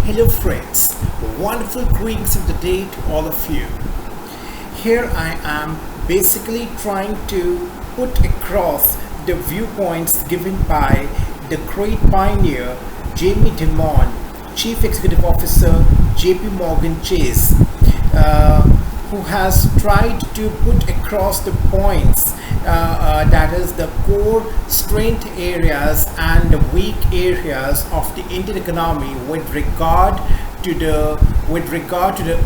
Hello friends, wonderful greetings of the day to all of you. Here I am basically trying to put across the viewpoints given by the great pioneer Jamie Dimon, Chief Executive Officer JP Morgan Chase, who has tried to put across the points that is the core strength areas and the weak areas of the Indian economy with regard to the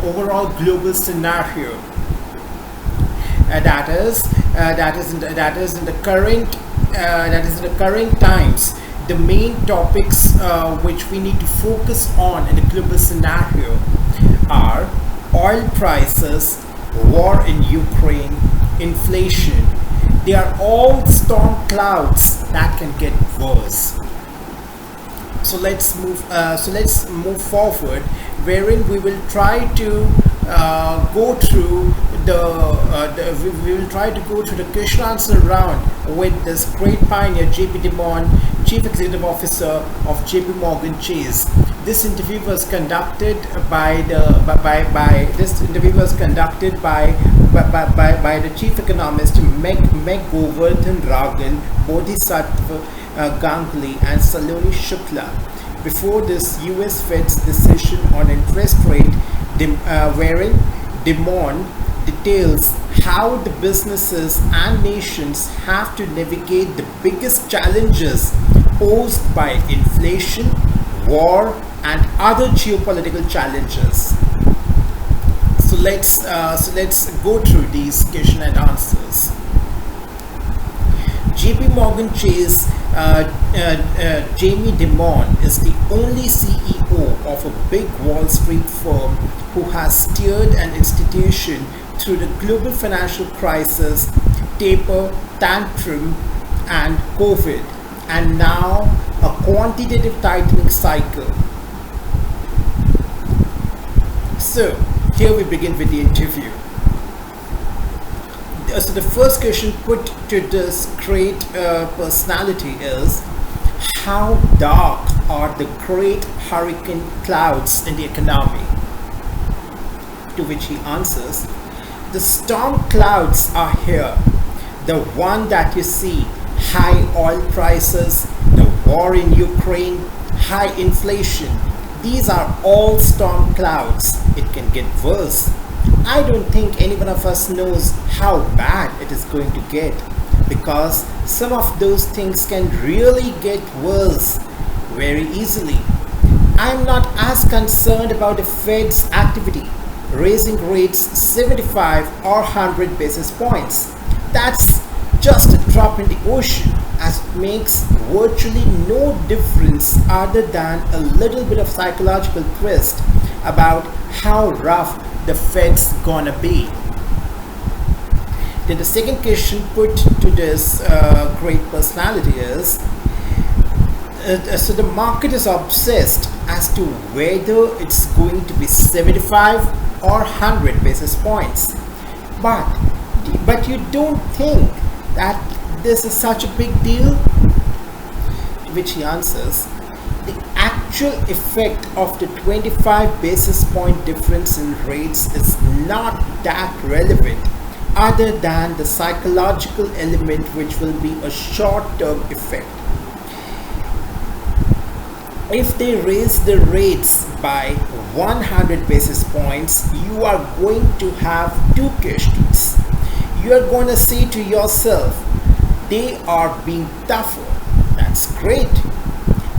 overall global scenario. That is in the current times. The main topics which we need to focus on in the global scenario are oil prices, war in Ukraine, inflation. They are all storm clouds that can get worse. So let's move forward, wherein we will try to go through we will try to go through the question answer round with this great pioneer JP Dimon, Chief Executive Officer of JP Morgan Chase. This interview was conducted by the chief economist Meg Govardhan Ragan, Bodhisattva Ganguly and Saloni Shukla before this US Fed's decision on interest rate, wherein Dimon details how the businesses and nations have to navigate the biggest challenges posed by inflation, war, and other geopolitical challenges. So let's go through these question and answers. JP Morgan Chase Jamie Dimon is the only CEO of a big Wall Street firm who has steered an institution through the global financial crisis, taper, tantrum, and COVID, and now a quantitative tightening cycle. So, here we begin with the interview. So the first question put to this great personality is, how dark are the great hurricane clouds in the economy? To which he answers, the storm clouds are here. The one that you see, high oil prices, the war in Ukraine, high inflation. These are all storm clouds. It can get worse. I don't think any one of us knows how bad it is going to get, because some of those things can really get worse very easily. I'm not as concerned about the Fed's activity, raising rates 75 or 100 basis points. That's just a drop in the ocean, as it makes virtually no difference other than a little bit of psychological twist about how rough the Fed's gonna be. Then the second question put to this great personality is, so the market is obsessed as to whether it's going to be 75 or 100 basis points. But you don't think that this is such a big deal? To which he answers, the actual effect of the 25 basis point difference in rates is not that relevant, other than the psychological element, which will be a short-term effect. If they raise the rates by 100 basis points, you are going to have two questions. You are going to say to yourself, they are being tougher. That's great.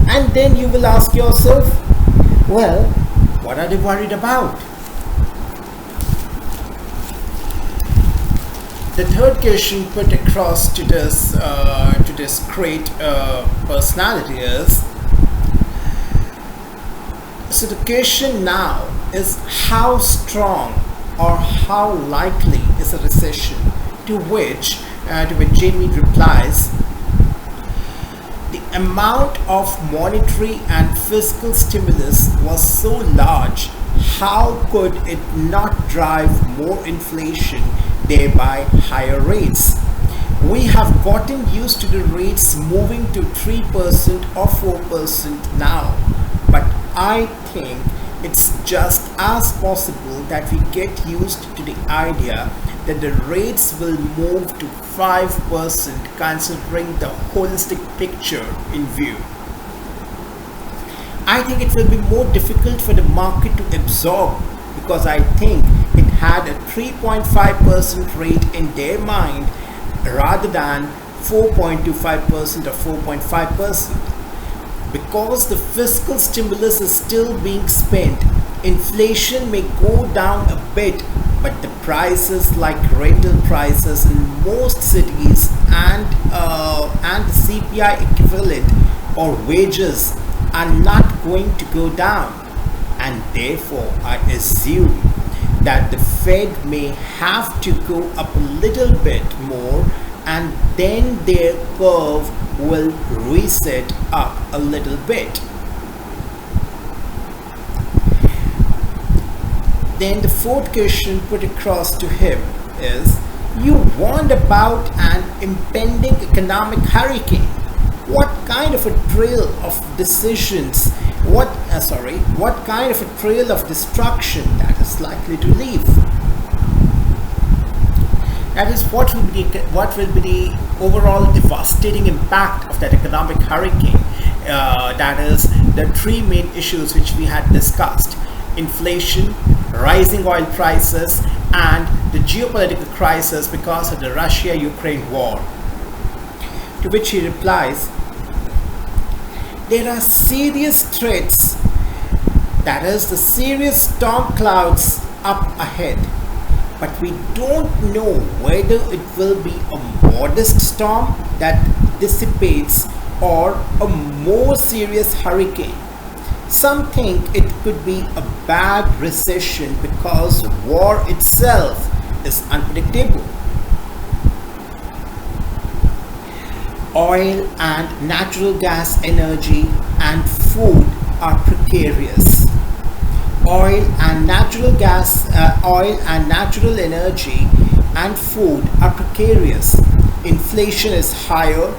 And then you will ask yourself, well, what are they worried about? The third question put across to this great personality is, so the question now is, how strong or how likely is a recession? To which Jamie replies, the amount of monetary and fiscal stimulus was so large, how could it not drive more inflation, thereby higher rates? We have gotten used to the rates moving to 3% or 4% now, but I think it's just as possible that we get used to the idea that the rates will move to 5% considering the holistic picture in view. I think it will be more difficult for the market to absorb because I think it had a 3.5% rate in their mind rather than 4.25% or 4.5%. Because the fiscal stimulus is still being spent, inflation may go down a bit, but the prices like rental prices in most cities and the CPI equivalent or wages are not going to go down, and therefore I assume that the Fed may have to go up a little bit more, and then their curve will reset up a little bit. Then the fourth question put across to him is, you warned about an impending economic hurricane. What kind of a trail of decisions, what kind of a trail of destruction that is likely to leave? That is, what will be the overall devastating impact of that economic hurricane? That is the three main issues which we had discussed: inflation, rising oil prices, and the geopolitical crisis because of the Russia-Ukraine war. To which he replies, there are serious threats, that is the serious storm clouds up ahead, but we don't know whether it will be a modest storm that dissipates or a more serious hurricane. Some think it could be a bad recession because war itself is unpredictable. Oil and natural gas energy and food are precarious. Oil and natural energy and food are precarious. Inflation is higher.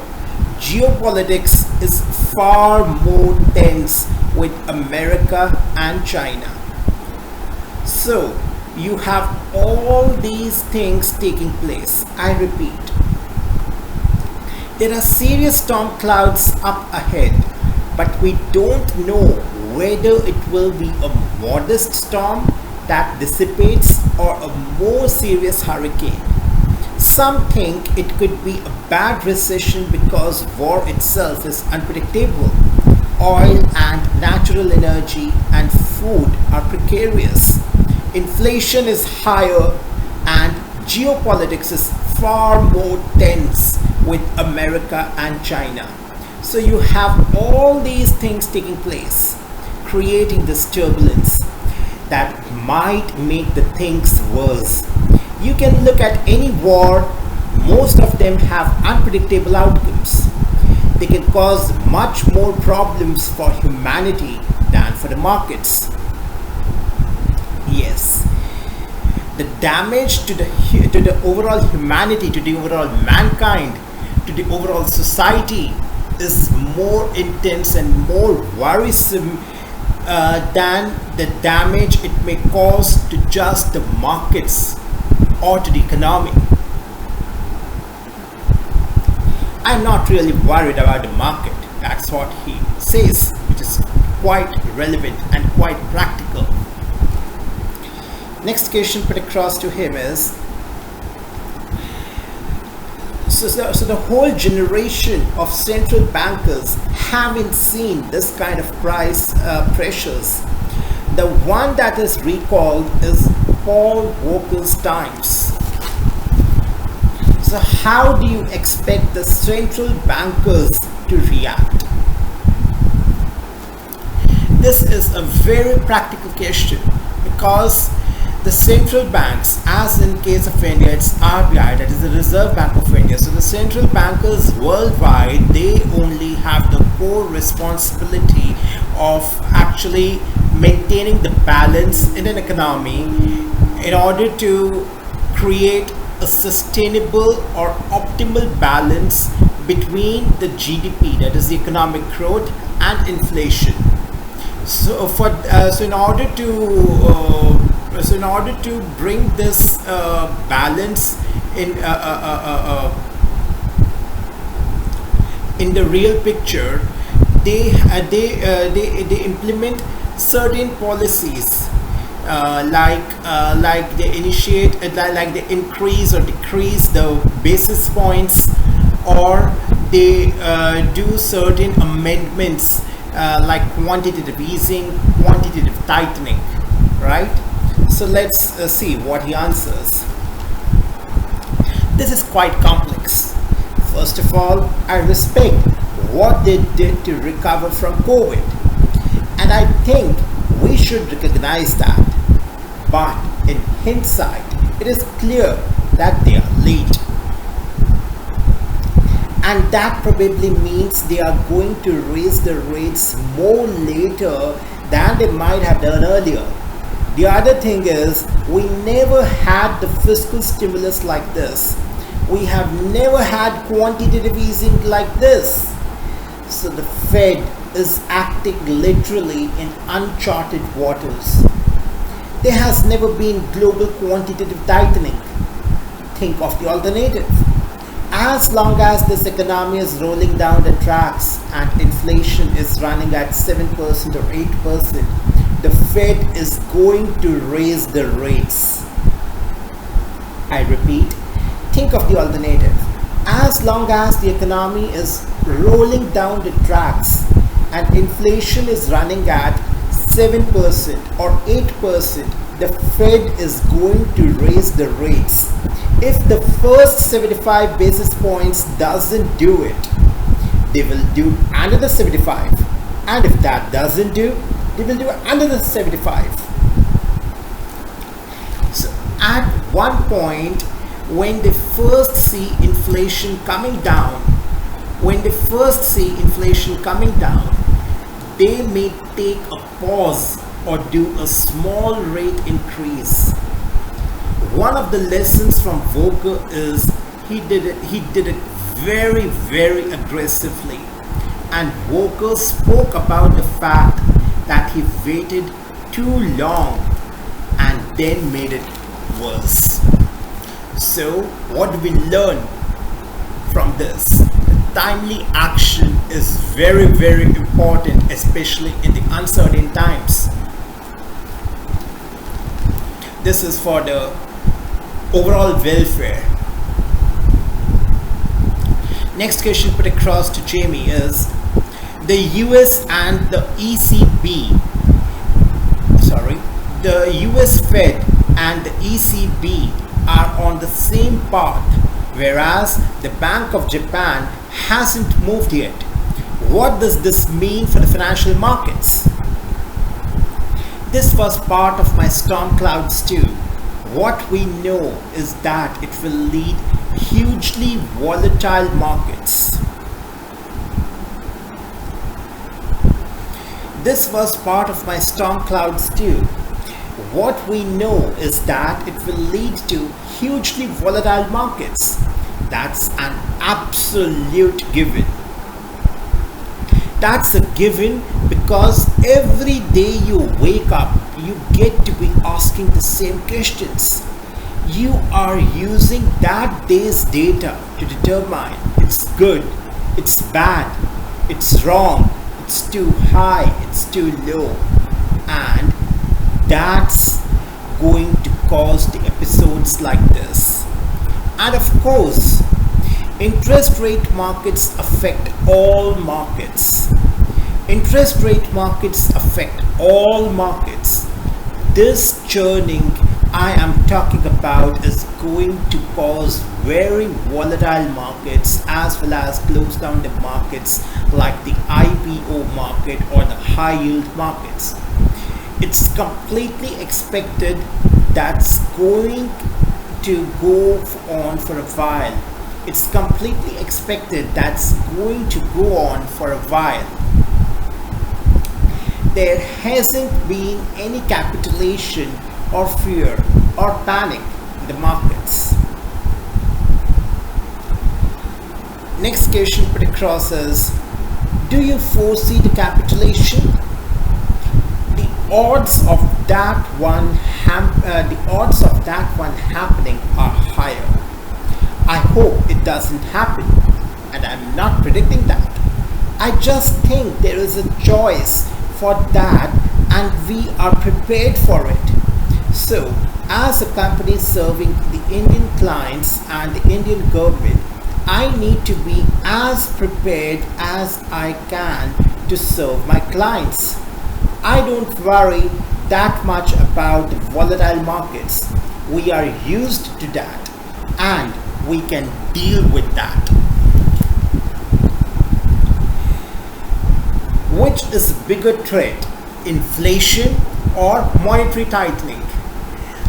Geopolitics is far more tense with America and China. So you have all these things taking place. I repeat, there are serious storm clouds up ahead, but we don't know whether it will be a modest storm that dissipates or a more serious hurricane. Some think it could be a bad recession because war itself is unpredictable. Oil and natural energy and food are precarious. Inflation is higher and geopolitics is far more tense with America and China. So you have all these things taking place, creating this turbulence that might make the things worse. You can look at any war, most of them have unpredictable outcomes. They can cause much more problems for humanity than for the markets. Yes, the damage to the overall humanity, to the overall mankind, to the overall society is more intense and more worrisome than the damage it may cause to just the markets or to the economy. I'm not really worried about the market. That's what he says, which is quite relevant and quite practical. Next question put across to him is, so the whole generation of central bankers haven't seen this kind of price pressures. The one that is recalled is Paul Volcker's times. So how do you expect the central bankers to react? This is a very practical question because the central banks, as in case of India, it's RBI, that is the Reserve Bank of India. So the central bankers worldwide, they only have the core responsibility of actually maintaining the balance in an economy in order to create a sustainable or optimal balance between the GDP, that is the economic growth, and inflation. So in order to bring this balance in the real picture, they implement certain policies, like they initiate like they increase or decrease the basis points, or they do certain amendments, like quantitative easing, quantitative tightening, right? So let's see what he answers. This is quite complex. First of all, I respect what they did to recover from COVID, and I think we should recognize that. But in hindsight, it is clear that they are late. And that probably means they are going to raise the rates more later than they might have done earlier. The other thing is, we never had the fiscal stimulus like this. We have never had quantitative easing like this. So the Fed is acting literally in uncharted waters. There has never been global quantitative tightening. Think of the alternative. As long as this economy is rolling down the tracks and inflation is running at 7% or 8%, the Fed is going to raise the rates. I repeat, think of the alternative. As long as the economy is rolling down the tracks and inflation is running at 7% or 8%, the Fed is going to raise the rates. If the first 75 basis points doesn't do it, they will do another 75. And if that doesn't do, they will do another 75. So at one point, when they first see inflation coming down, they may take a pause or do a small rate increase. One of the lessons from Volcker is he did it very, very aggressively, and Volcker spoke about the fact that he waited too long and then made it worse. So what do we learn from this? Timely action is very, very important, especially in the uncertain times. This is for the overall welfare. Next question put across to Jamie is, the US and the US Fed and the ECB are on the same path, whereas the Bank of Japan hasn't moved yet. What does this mean for the financial markets? This was part of my storm clouds too. What we know is that it will lead hugely volatile markets. This was part of my storm clouds too. What we know is that it will lead to hugely volatile markets. That's an absolute given. That's a given because every day you wake up, you get to be asking the same questions. You are using that day's data to determine it's good, it's bad, it's wrong, it's too high, it's too low, and that's going to cause the episodes like this. And of course, interest rate markets affect all markets. Interest rate markets affect all markets. This churning I am talking about is going to cause very volatile markets as well as close down the markets like the IPO market or the high yield markets. It's completely expected that's going to go on for a while. It's completely expected that's going to go on for a while. There hasn't been any capitulation or fear or panic in the markets. Next question put across is, do you foresee the capitulation? the odds of that one happening are higher. I hope it doesn't happen, and I'm not predicting that. I just think there is a choice for that, and we are prepared for it. So, as a company serving the Indian clients and the Indian government, I need to be as prepared as I can to serve my clients. I don't worry that much about the volatile markets. We are used to that and we can deal with that. Which is a bigger threat, inflation or monetary tightening?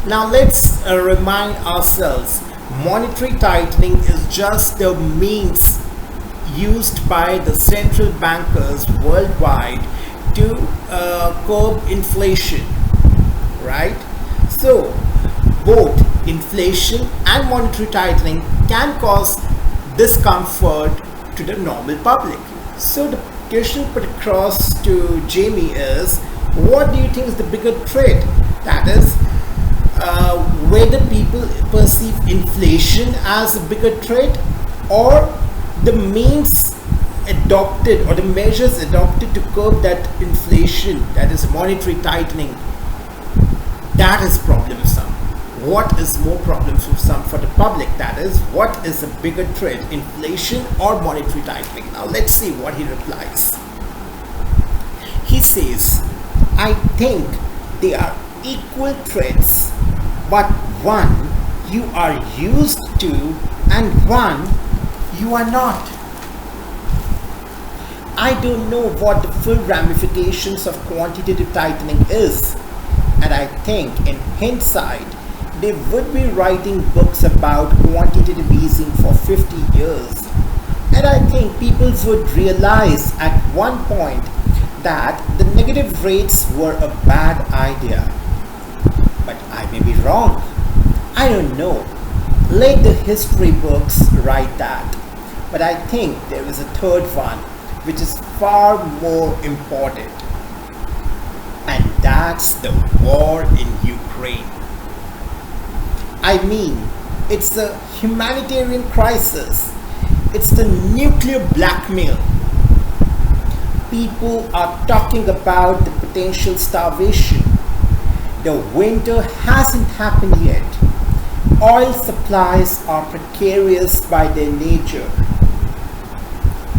Now let's remind ourselves, monetary tightening is just the means used by the central bankers worldwide to curb inflation, right? So both inflation and monetary tightening can cause discomfort to the normal public. So the question put across to Jamie is, what do you think is the bigger threat? That is, whether people perceive inflation as a bigger threat, or the means adopted or the measures adopted to curb that inflation, that is monetary tightening, that is problemsome. What is more problemsome for the public? That is, what is a bigger threat, inflation or monetary tightening? Now let's see what he replies. He says, I think they are equal threats, but one you are used to and one you are not. I don't know what the full ramifications of quantitative tightening is, and I think in hindsight they would be writing books about quantitative easing for 50 years, and I think people would realize at one point that the negative rates were a bad idea. But I may be wrong. I don't know. Let the history books write that. But I think there is a third one which is far more important, and that's the war in Ukraine. I mean, it's a humanitarian crisis. It's the nuclear blackmail. People are talking about the potential starvation. The winter hasn't happened yet. Oil supplies are precarious by their nature.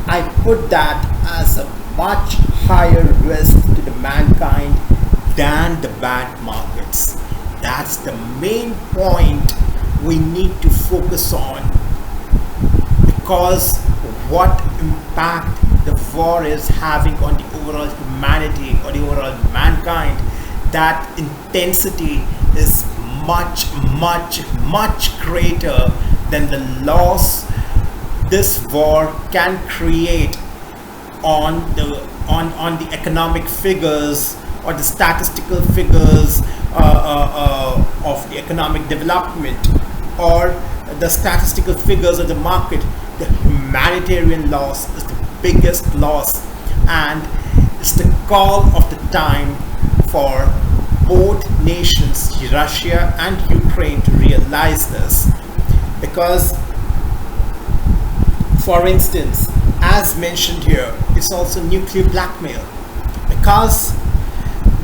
I put that as a much higher risk to the mankind than the bad markets. That's the main point we need to focus on, because what impact the war is having on the overall humanity or the overall mankind, that intensity is much, much, much greater than the loss this war can create on the economic figures or the statistical figures of the economic development, or the statistical figures of the market. The humanitarian loss is the biggest loss, and it's the call of the time for both nations, Russia and Ukraine, to realize this. Because, for instance, as mentioned here, it's also nuclear blackmail, because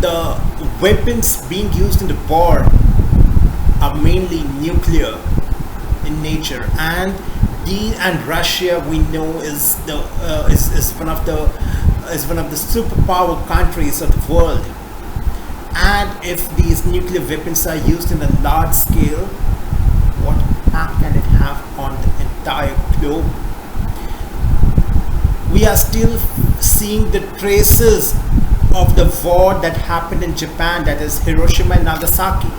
the weapons being used in the war are mainly nuclear in nature, and Russia, we know, is one of the superpower countries of the world. And if these nuclear weapons are used in a large scale, what impact can it have on the entire globe? We are still seeing the traces of the war that happened in Japan, that is Hiroshima and Nagasaki.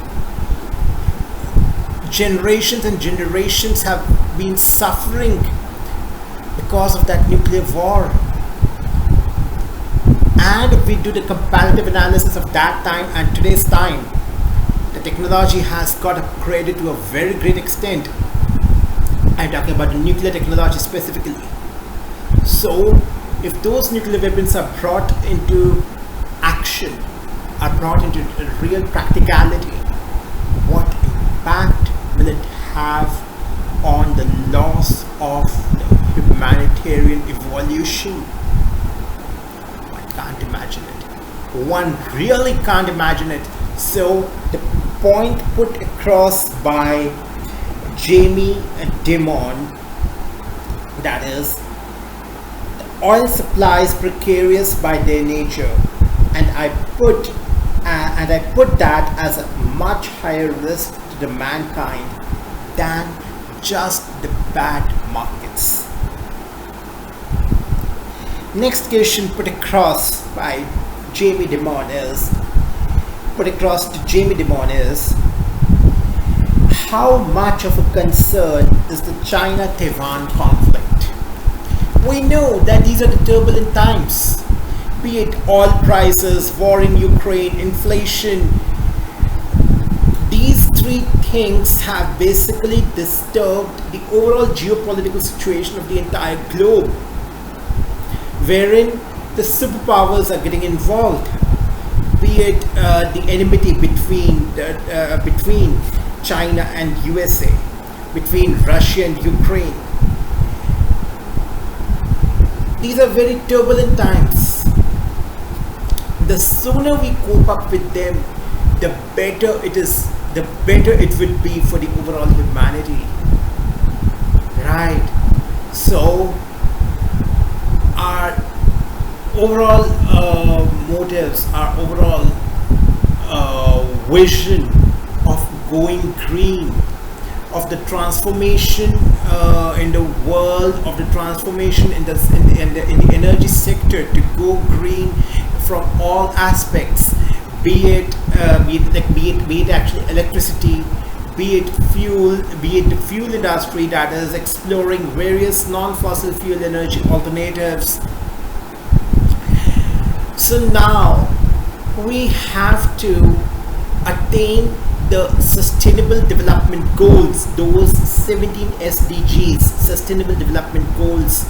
Generations and generations have been suffering because of that nuclear war. And if we do the comparative analysis of that time and today's time, the technology has got upgraded to a very great extent. I'm talking about the nuclear technology specifically. So if those nuclear weapons are brought into action, are brought into real practicality, what impact will it have on the loss of the humanitarian evolution? I can't imagine it. One really can't imagine it. So the point put across by Jamie Dimon, that is, oil supplies precarious by their nature, and I put that as a much higher risk to the mankind than just the bad markets. Next question put across to Jamie Dimon is, how much of a concern is the China-Taiwan conflict? We know that these are the turbulent times, be it oil prices, war in Ukraine, inflation. These three things have basically disturbed the overall geopolitical situation of the entire globe, wherein the superpowers are getting involved, be it the enmity between China and USA, between Russia and Ukraine. These are very turbulent times. The sooner we cope up with them, the better it will be for the overall humanity. Right? So our overall motives, our overall vision of going green, of the transformation in the world, of the transformation in the energy sector to go green from all aspects, be it actually electricity, be it the fuel industry that is exploring various non-fossil fuel energy alternatives. So now we have to attain the sustainable development goals, those 17 SDGs, sustainable development goals,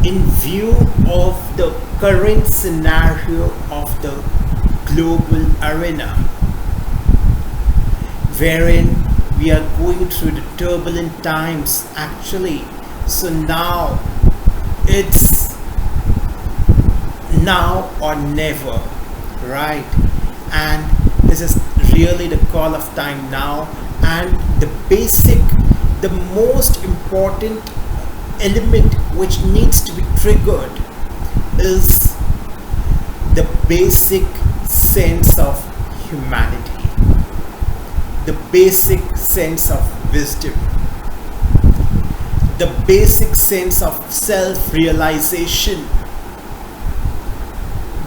in view of the current scenario of the global arena, wherein we are going through the turbulent times actually. So now it's now or never, right? And this is really the call of time now, and the most important element which needs to be triggered is the basic sense of humanity, the basic sense of wisdom, the basic sense of self-realization,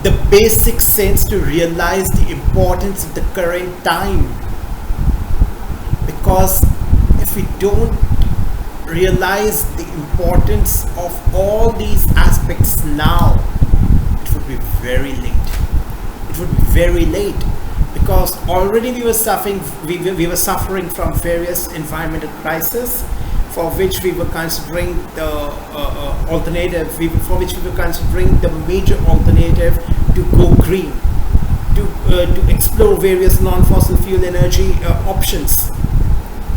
the basic sense to realize the importance of the current time. Because if we don't realize the importance of all these aspects now, it would be very late. It would be very late, because already we were suffering from various environmental crises, for which we were considering the the major alternative to go green, to explore various non-fossil fuel energy options.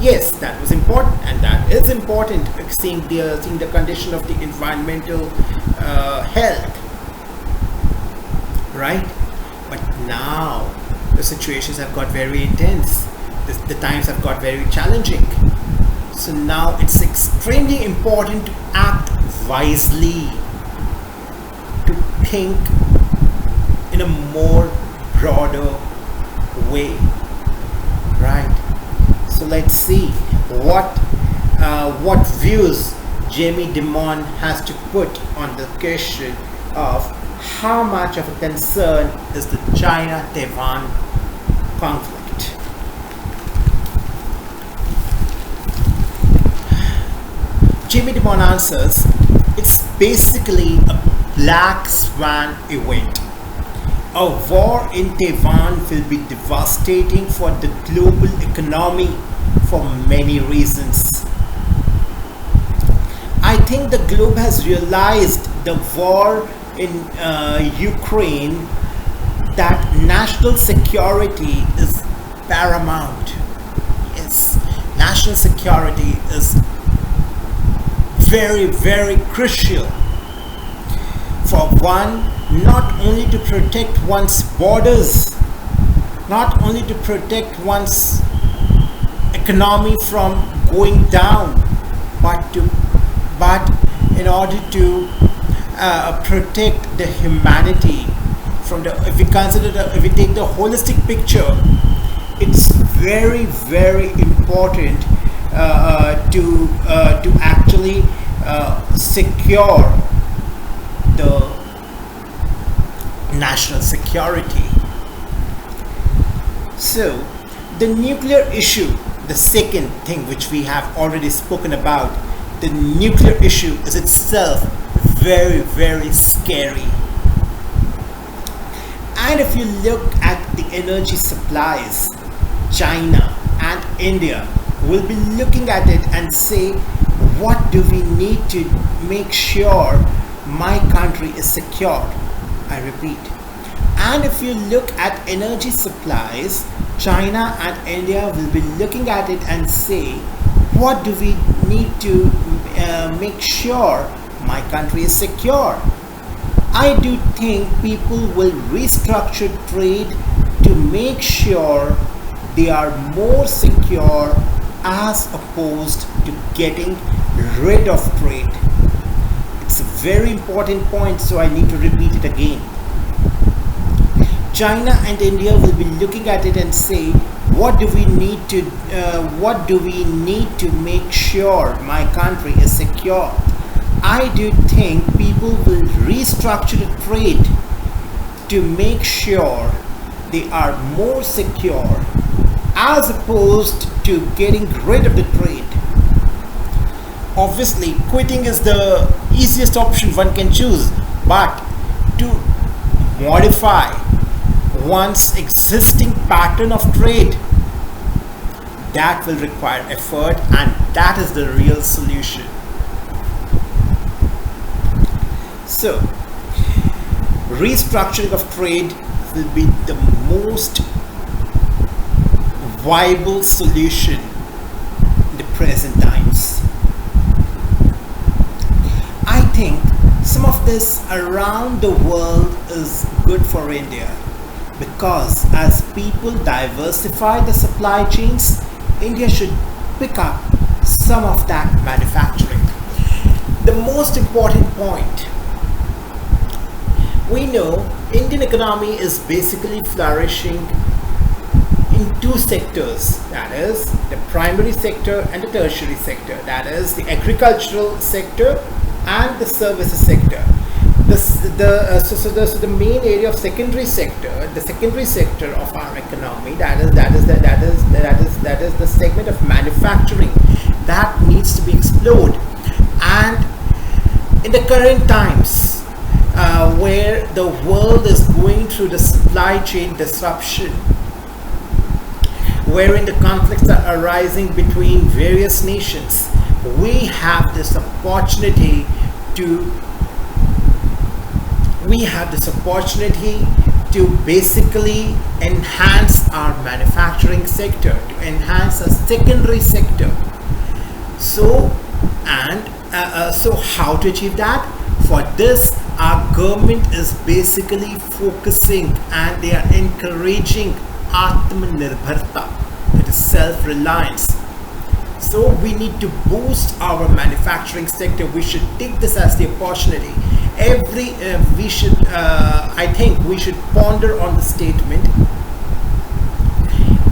Yes, that was important, and that is important, seeing the condition of the environmental health, right? But now the situations have got very intense. The times have got very challenging. So now it's extremely important to act wisely, to think in a more broader way, right? So let's see what views Jamie Dimon has to put on the question of how much of a concern is the China-Taiwan conflict. Jamie Dimon answers, it's basically a black swan event. A war in Taiwan will be devastating for the global economy for many reasons. I think the globe has realized the war in Ukraine, that national security is paramount. Yes, national security is very, very crucial for one, not only to protect one's borders, not only to protect one's economy from going down, but in order to protect the humanity from the, if we take the holistic picture, it's very, very important to actually secure the national security. So the nuclear issue, the second thing which we have already spoken about, the nuclear issue is itself very, very scary. And if you look at the energy supplies, China and India will be looking at it and say, what do we need to make sure my country is secured? I repeat. And if you look at energy supplies, China and India will be looking at it and say, what do we need to make sure my country is secure? I do think people will restructure trade to make sure they are more secure as opposed to getting rid of trade. It's a very important point, so I need to repeat it again. China and India will be looking at it and say, what do we need to make sure my country is secure? I do think people will restructure the trade to make sure they are more secure as opposed to getting rid of the trade. Obviously, quitting is the easiest option one can choose, but to modify one's existing pattern of trade, that will require effort, and that is the real solution. So, restructuring of trade will be the most viable solution in the present times. I think some of this around the world is good for India, because as people diversify the supply chains, India should pick up some of that manufacturing. The most important point, we know Indian economy is basically flourishing in two sectors, that is the primary sector and the tertiary sector, that is the agricultural sector and the services sector. So the main area of secondary sector, the secondary sector of our economy, that is the segment of manufacturing that needs to be explored. And in the current times, where the world is going through the supply chain disruption, wherein the conflicts are arising between various nations, we have this opportunity to basically enhance our manufacturing sector, to enhance our secondary sector. So how to achieve that? For this, our government is basically focusing and they are encouraging Atmanirbharta, that is self-reliance. So we need to boost our manufacturing sector. We should take this as the opportunity. I think we should ponder on the statement,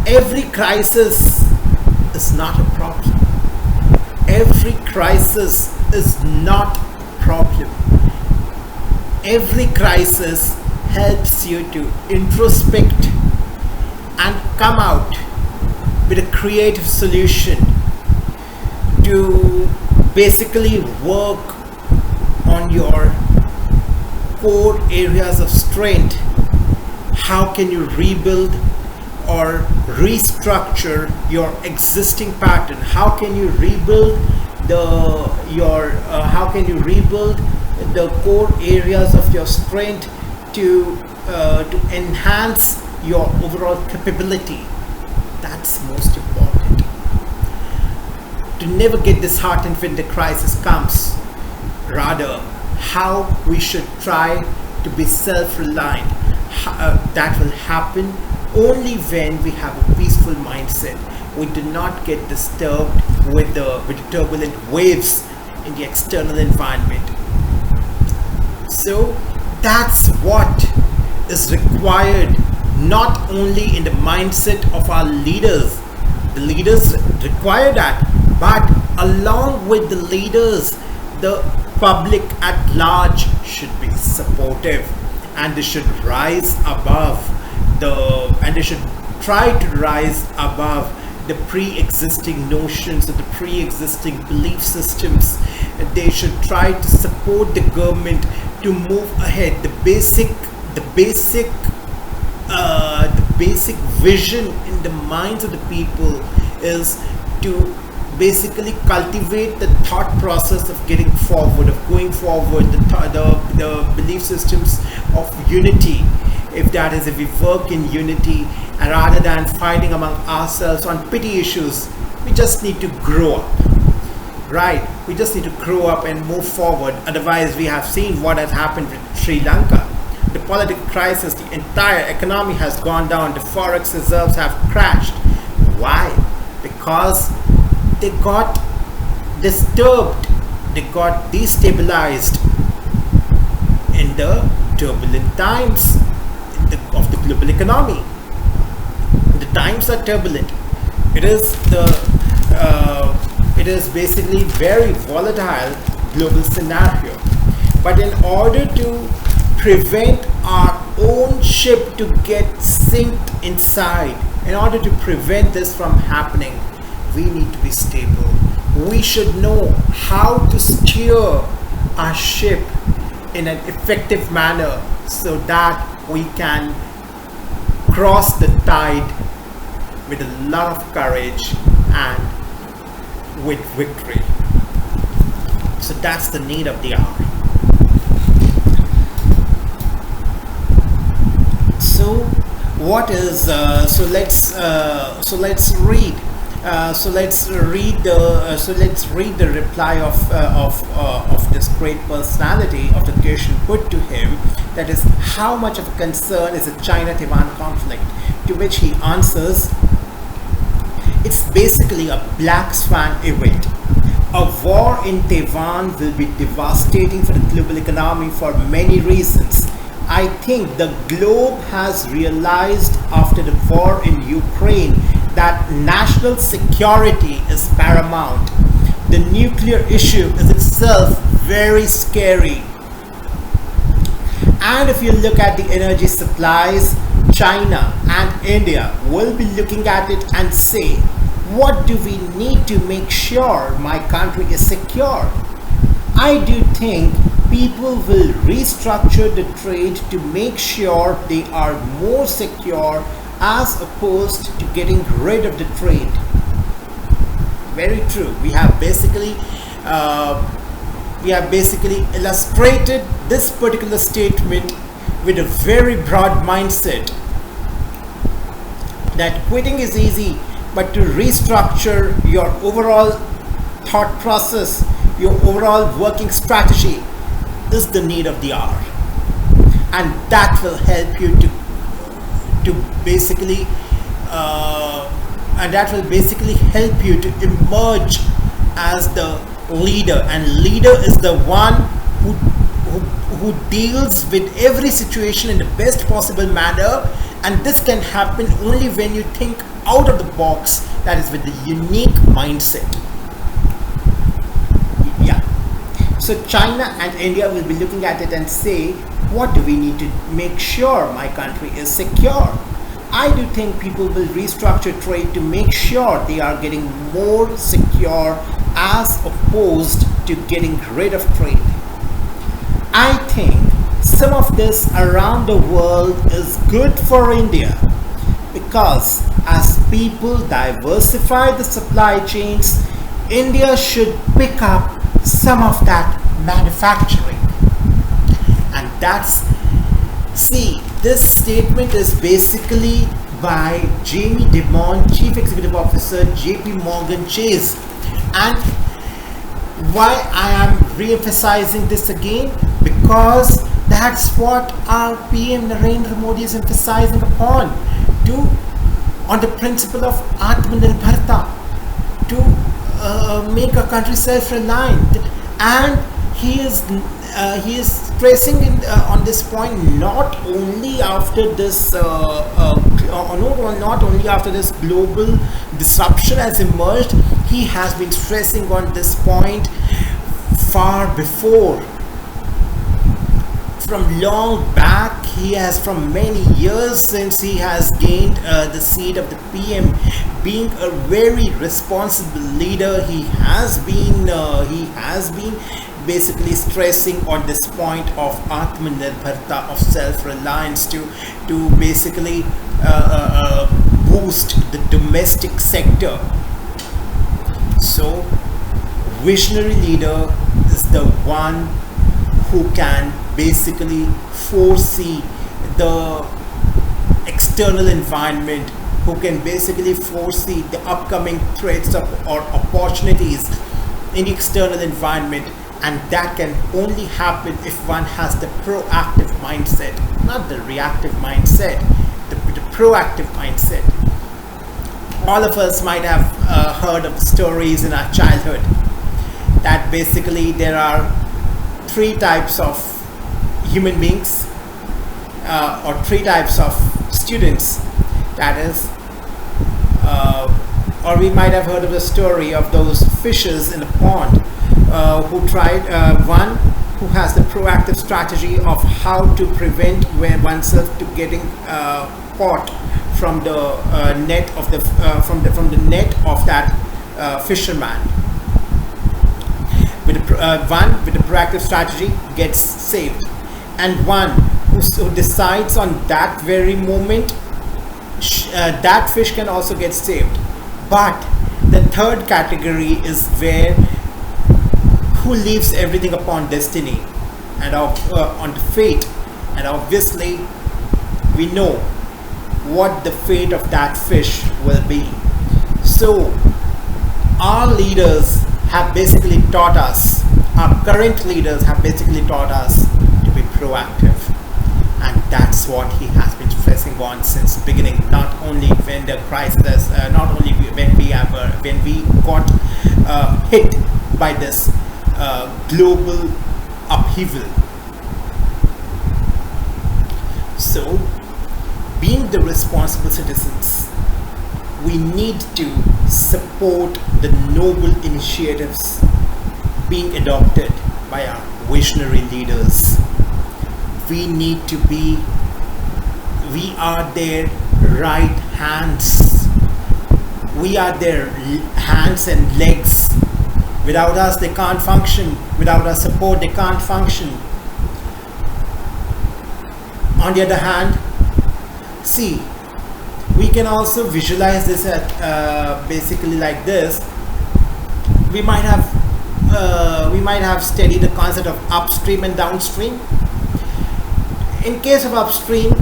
every crisis is not a problem. Every crisis is not a problem. Every crisis helps you to introspect and come out with a creative solution to basically work on your core areas of strength. How can you rebuild or restructure your existing pattern? How can you rebuild the core areas of your strength to to enhance your overall capability. That's most important. To never get disheartened when the crisis comes. Rather, how we should try to be self-reliant. That will happen only when we have a peaceful mindset. We do not get disturbed with the turbulent waves in the external environment. So that's what is required, not only in the mindset of our leaders. The leaders require that, but along with the leaders, the public at large should be supportive, and they should rise above and they should try to rise above the pre-existing notions or the pre-existing belief systems. They should try to support the government to move ahead. The basic vision in the minds of the people is to basically cultivate the thought process of getting forward, of going forward, the belief systems of unity. If we work in unity, and rather than fighting among ourselves on petty issues, we just need to grow up, right? We just need to grow up and move forward. Otherwise, we have seen what has happened with Sri Lanka. The political crisis, the entire economy has gone down, the forex reserves have crashed. Why? Because they got disturbed, they got destabilized in the turbulent times of the global economy. The times are turbulent. It is basically very volatile global scenario. But in order to prevent our own ship to get synced inside, in order to prevent this from happening, we need to be stable. We should know how to steer our ship in an effective manner so that we can cross the tide with a lot of courage and with victory. So that's the need of the hour. So what is so let's read the reply of this great personality, of the question put to him, that is, how much of a concern is the China-Taiwan conflict? To which he answers, it's basically a black swan event. A war in Taiwan will be devastating for the global economy for many reasons. I think the globe has realized after the war in Ukraine that national security is paramount. The nuclear issue is itself very scary. And if you look at the energy supplies, China and India will be looking at it and say, what do we need to make sure my country is secure? I do think people will restructure the trade to make sure they are more secure as opposed to getting rid of the trade. Very true. We have basically illustrated this particular statement with a very broad mindset that quitting is easy, but to restructure your overall thought process, your overall working strategy is the need of the hour, and that will help you to basically help you to emerge as the leader. And leader is the one who deals with every situation in the best possible manner, and this can happen only when you think out of the box, that is with the unique mindset. Yeah. So China and India will be looking at it and say, what do we need to make sure my country is secure? I do think people will restructure trade to make sure they are getting more secure as opposed to getting rid of trade. I think some of this around the world is good for India, because as people diversify the supply chains, India should pick up some of that manufacturing. And that's, see, This statement is basically by Jamie Dimon, Chief Executive Officer, JP Morgan Chase. And why I am re-emphasizing this again? Because that's what our PM Narendra Modi is emphasizing upon, on the principle of Atmanirbharta, to make a country self-reliant. And he is stressing on this point not only after this not only after this global disruption has emerged. He has been stressing on this point far before. From long back, he has, from many years since he has gained the seat of the PM, being a very responsible leader. He has been basically stressing on this point of Atmanirbharta, of self-reliance, to basically boost the domestic sector. So, visionary leader is the one who can basically foresee the external environment, who can basically foresee the upcoming threats or opportunities in the external environment. And that can only happen if one has the proactive mindset, not the reactive mindset, the proactive mindset. All of us might have heard of stories in our childhood that basically there are three types of human beings, or three types of students. That is, or we might have heard of the story of those fishes in a pond who tried, one who has the proactive strategy of how to prevent oneself to getting caught from the net of the from the net of that fisherman. One with a proactive strategy gets saved, and one who decides on that very moment, that fish can also get saved. But the third category is where who leaves everything upon destiny and on the fate, and obviously we know what the fate of that fish will be. So our leaders have basically taught us, our current leaders have basically taught us to be proactive, and that's what he has been stressing on since the beginning. Not only when the crisis, not only when we got hit by this global upheaval. So, being the responsible citizens, we need to support the noble initiatives being adopted by our visionary leaders. We are their right hands. We are their hands and legs. Without us, they can't function. Without our support, they can't function. On the other hand, see, we can also visualize this at basically like this. We might have studied the concept of upstream and downstream. In case of upstream,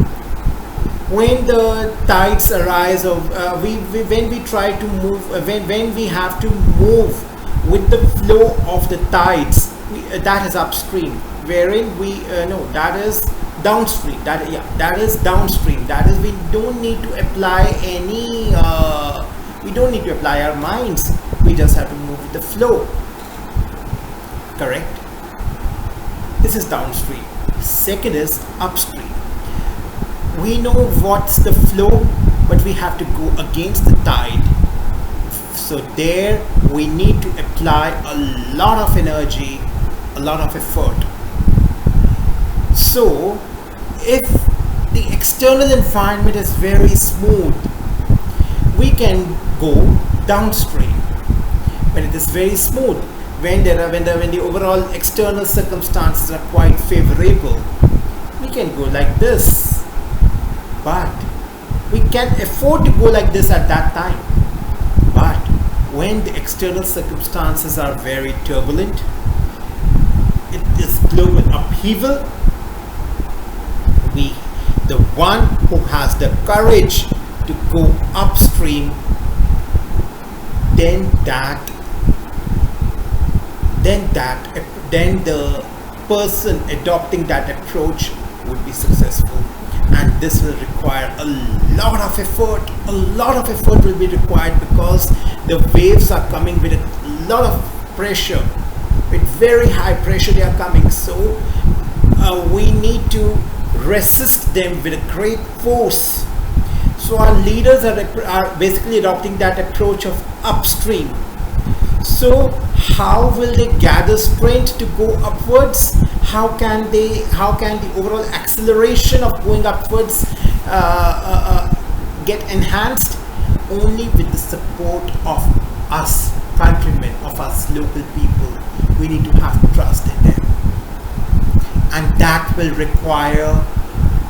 when the tides arise, when we try to move, when we have to move with the flow of the tides, that is upstream. Wherein that is downstream. That is downstream. That is, we don't need to apply any. We don't need to apply our minds. We just have to move with the flow. Correct. This is downstream. Second is upstream. We know what's the flow, but we have to go against the tide. So there we need to apply a lot of energy, a lot of effort. So if the external environment is very smooth, we can go downstream. When it is very smooth, when the overall external circumstances are quite favorable, we can go like this. But we can afford to go like this at that time. But when the external circumstances are very turbulent, it is global upheaval, The one who has the courage to go upstream, then the person adopting that approach would be successful. And this will require a lot of effort. A lot of effort will be required because the waves are coming with a lot of pressure, with very high pressure they are coming. So we need to resist them with a great force. So our leaders are basically adopting that approach of upstream. So how will they gather strength to go upwards? How can the overall acceleration of going upwards get enhanced? Only with the support of us countrymen, of us local people. We need to have trust in them, and that will require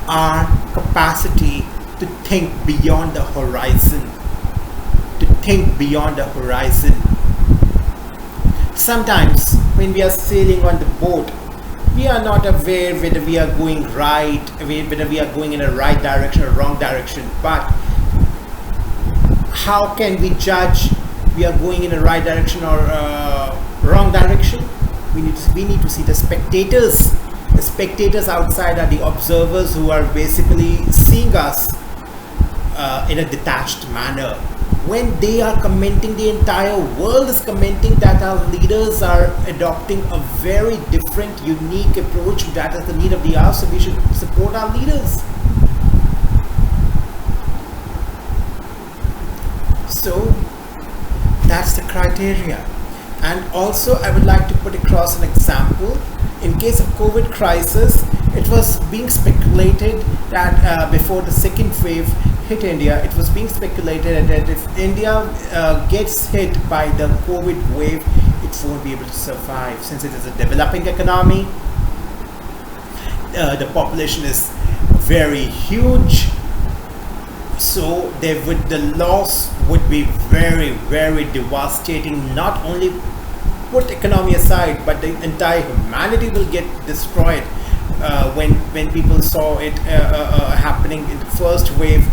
our capacity to think beyond the horizon. Sometimes when we are sailing on the boat, we are not aware whether we are going right, whether we are going in a right direction or wrong direction. But how can we judge we are going in a right direction or wrong direction? We need to see the spectators. The spectators outside are the observers who are basically seeing us in a detached manner. When they are commenting, the entire world is commenting that our leaders are adopting a very different, unique approach. That is the need of the hour, so we should support our leaders. So that's the criteria. And also I would like to put across an example. In case of COVID crisis, it was being speculated that before the second wave hit India, it was being speculated that if India gets hit by the COVID wave, it won't be able to survive since it is a developing economy. The population is very huge, so the loss would be very, very devastating. Not only put economy aside, but the entire humanity will get destroyed. When people saw it happening in the first wave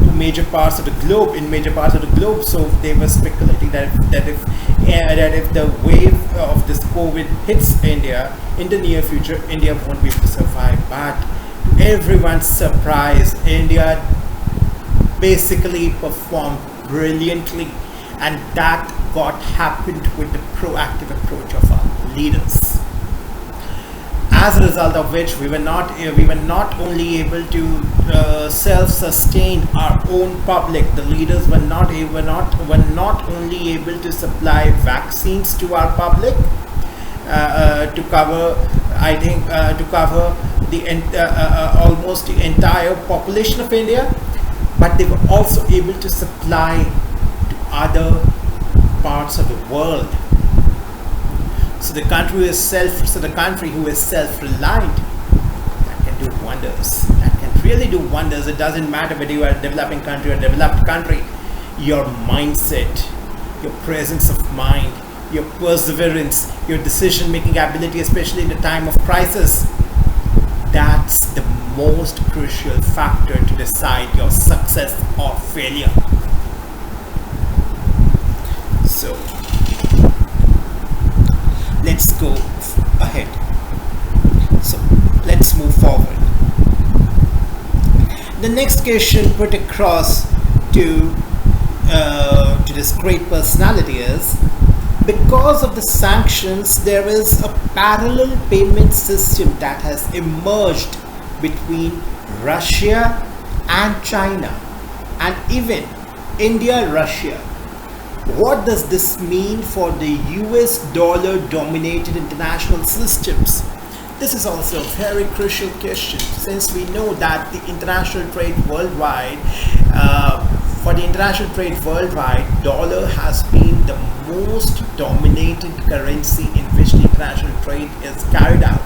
in major parts of the globe, so they were speculating that if the wave of this COVID hits India in the near future, India won't be able to survive. But to everyone's surprise, India basically performed brilliantly, and that what happened with the proactive approach of our leaders. As a result of which, we were not only able to self-sustain our own public. The leaders were not only able to supply vaccines to our public to cover almost the entire population of India, but they were also able to supply to other parts of the world. So the country who is self-reliant, that can do wonders. That can really do wonders. It doesn't matter whether you are a developing country or a developed country. Your mindset, your presence of mind, your perseverance, your decision-making ability, especially in the time of crisis, that's the most crucial factor to decide your success or failure. So let's go ahead. So let's move forward. The next question put across to this great personality is: because of the sanctions, there is a parallel payment system that has emerged between Russia and China, and even India-Russia. What does this mean for the US dollar dominated international systems? This is also a very crucial question, since we know that the international trade worldwide, dollar has been the most dominated currency in which the international trade is carried out.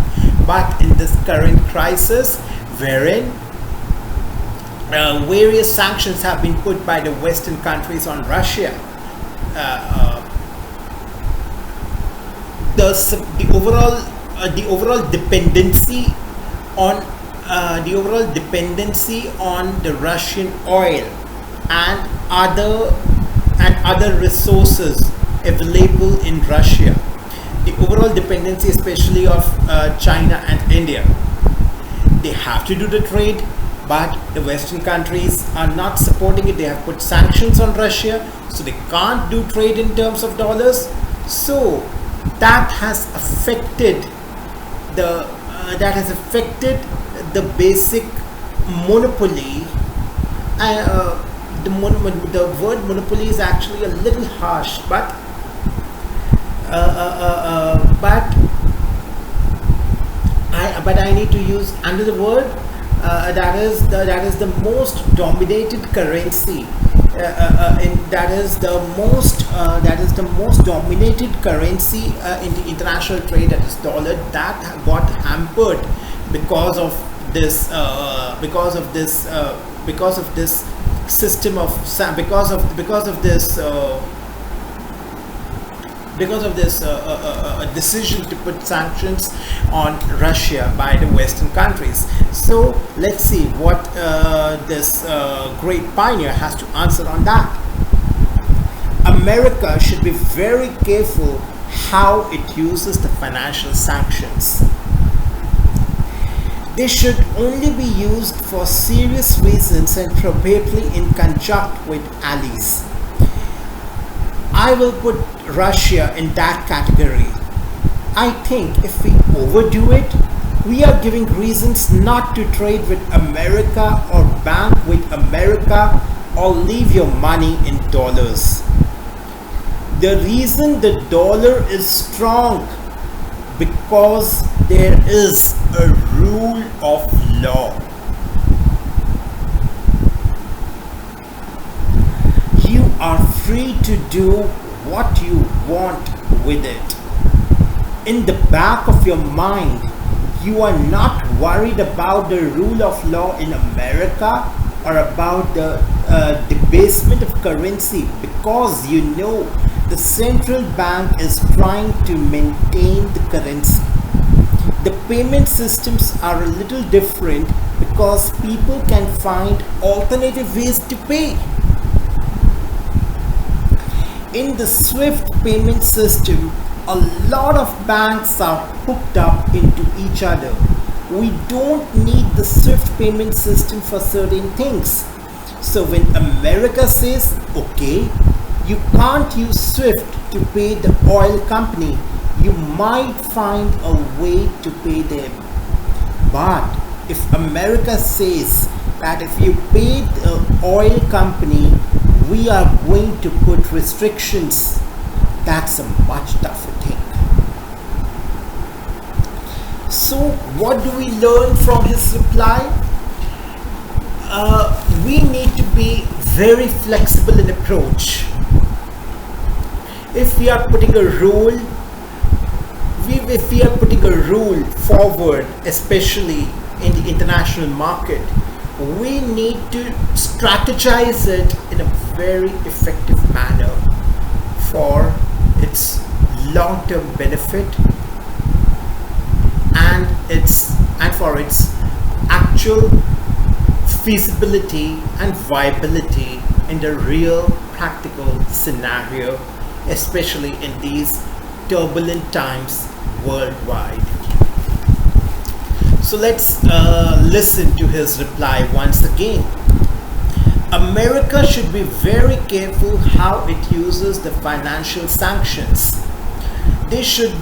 But in this current crisis, wherein various sanctions have been put by the Western countries on Russia, the overall dependency on the overall dependency on the Russian oil and other resources available in Russia. The overall dependency, especially of China and India. They have to do the trade, but the Western countries are not supporting it. They have put sanctions on Russia, so they can't do trade in terms of dollars. So that has affected the basic monopoly. The word monopoly is actually a little harsh, but I need to use another word. That is the most dominated currency. That is the most dominated currency in the international trade, that is dollar. That got hampered because of this system of decision to put sanctions on Russia by the Western countries. So let's see what this great pioneer has to answer on that. America should be very careful how it uses the financial sanctions. They should only be used for serious reasons and probably in conjunction with allies. I will put Russia in that category. I think if we overdo it, we are giving reasons not to trade with America or bank with America or leave your money in dollars. The reason the dollar is strong because there is a rule of law. You are free to do what you want with it. In the back of your mind, you are not worried about the rule of law in America or about the debasement of currency, because you know the central bank is trying to maintain the currency. The payment systems are a little different because people can find alternative ways to pay. In the SWIFT payment system, a lot of banks are hooked up into each other. We don't need the SWIFT payment system for certain things. So when America says, okay, you can't use SWIFT to pay the oil company, you might find a way to pay them. But if America says that if you pay the oil company, we are going to put restrictions, that's a much tougher thing. So what do we learn from his reply? We need to be very flexible in approach. If we are putting a rule, forward, especially in the international market, we need to strategize it in a very effective manner for its long-term benefit and for its actual feasibility and viability in the real practical scenario, especially in these turbulent times worldwide. So let's listen to his reply once again. America should be very careful how it uses the financial sanctions. They should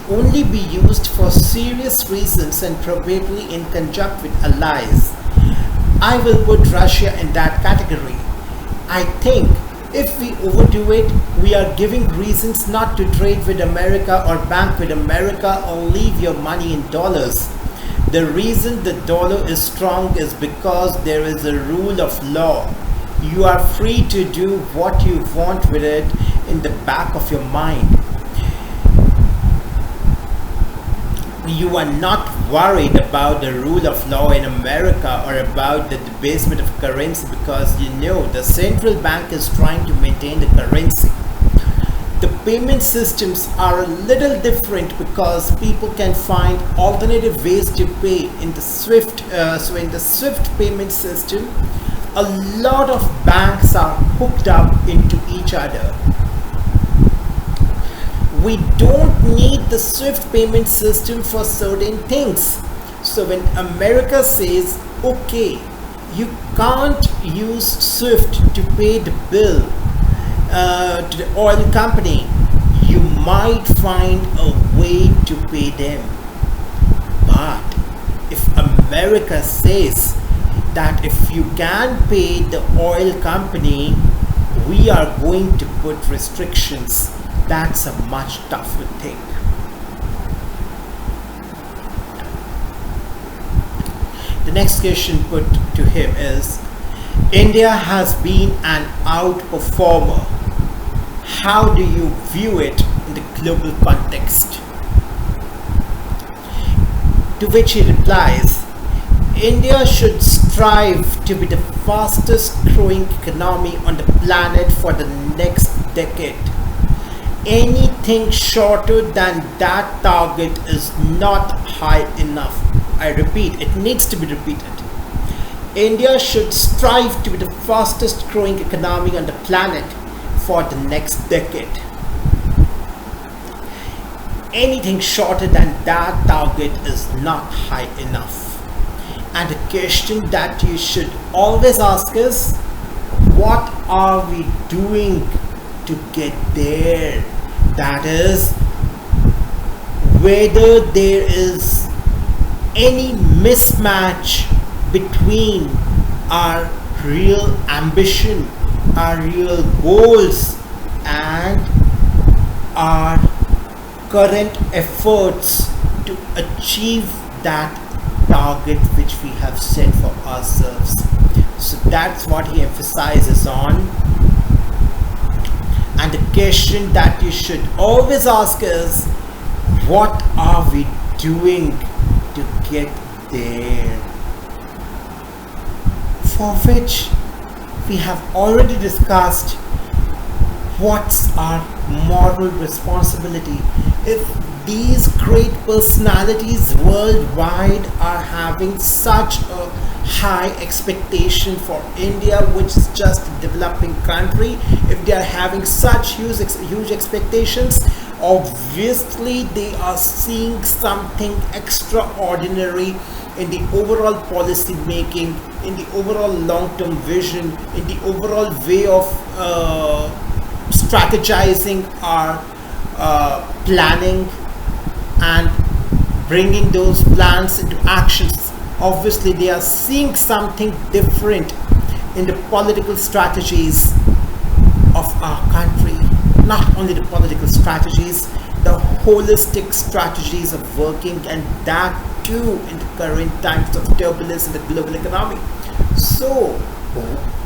only be used for serious reasons and probably in conjunction with allies. I will put Russia in that category. I think if we overdo it, we are giving reasons not to trade with America or bank with America or leave your money in dollars. The reason the dollar is strong is because there is a rule of law. You are free to do what you want with it in the back of your mind. You are not worried about the rule of law in America or about the debasement of currency because you know the central bank is trying to maintain the currency. The payment systems are a little different because people can find alternative ways to pay in the Swift. So in the Swift payment system, a lot of banks are hooked up into each other. We don't need the Swift payment system for certain things. So when America says, okay, you can't use Swift to pay the bill to the oil company, you might find a way to pay them. But if America says that if you can pay the oil company, we are going to put restrictions, that's a much tougher thing. The next question put to him is, India has been an outperformer. How do you view it in the global context? To which he replies, India should strive to be the fastest growing economy on the planet for the next decade. Anything shorter than that target is not high enough. I repeat, it needs to be repeated. India should strive to be the fastest growing economy on the planet for the next decade. Anything shorter than that target is not high enough. And the question that you should always ask is, what are we doing to get there? That is, whether there is any mismatch between our real ambition, our real goals, and our current efforts to achieve that target which we have set for ourselves. So that's what he emphasizes on. And the question that you should always ask is, what are we doing to get there? For which we have already discussed what's our moral responsibility. If these great personalities worldwide are having such a high expectation for India, which is just a developing country, if they are having such huge expectations, obviously they are seeing something extraordinary in the overall policy making, in the overall long-term vision, in the overall way of strategizing our planning and bringing those plans into actions. Obviously they are seeing something different in the political strategies of our country. Not only the political strategies, the holistic strategies of working, and that too in the current times of turbulence in the global economy. So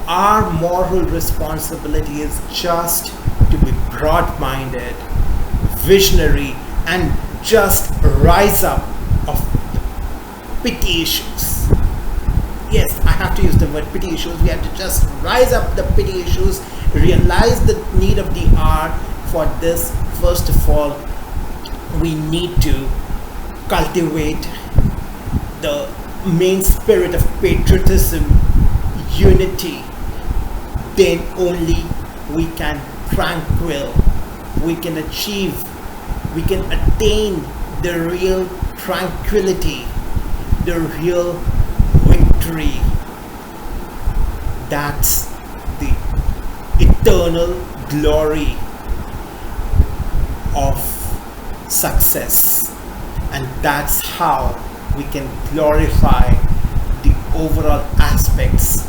our moral responsibility is just to be broad-minded, visionary, and just rise up of pity issues. Yes, I have to use the word pity issues. We have to just rise up the pity issues, realize the need of the hour. For this, first of all, we need to cultivate the main spirit of patriotism, unity. Then only we can we can attain the real tranquility, the real victory. That's the eternal glory of success, and that's how we can glorify the overall aspects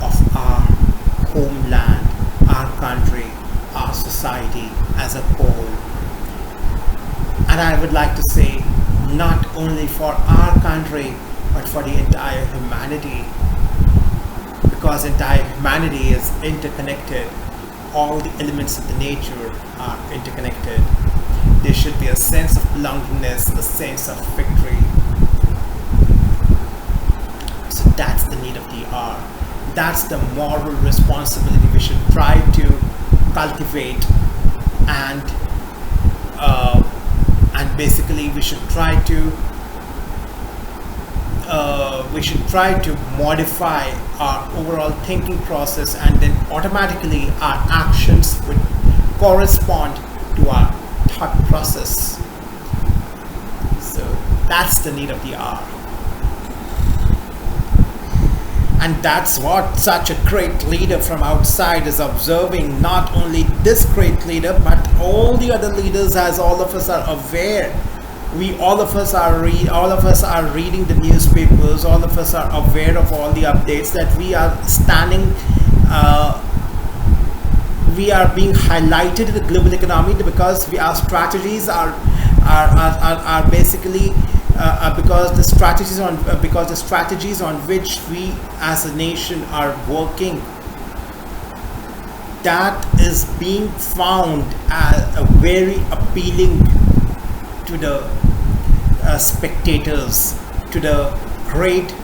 of our homeland, our country, our society as a whole. And I would like to say, not only for our country, but for the entire humanity, because entire humanity is interconnected. All the elements of the nature are interconnected. There should be a sense of belongingness, a sense of victory. So that's the need of the hour. That's the moral responsibility we should try to cultivate and basically we should try to modify our overall thinking process, and then automatically our actions would correspond to our thought process. So that's the need of the hour. And that's what such a great leader from outside is observing. Not only this great leader, but all the other leaders, as all of us are aware. All of us are reading the newspapers. All of us are aware of all the updates that we are being highlighted in the global economy, because our strategies are basically because the strategies on which we as a nation are working, that is being found as a very appealing to the spectators, to the great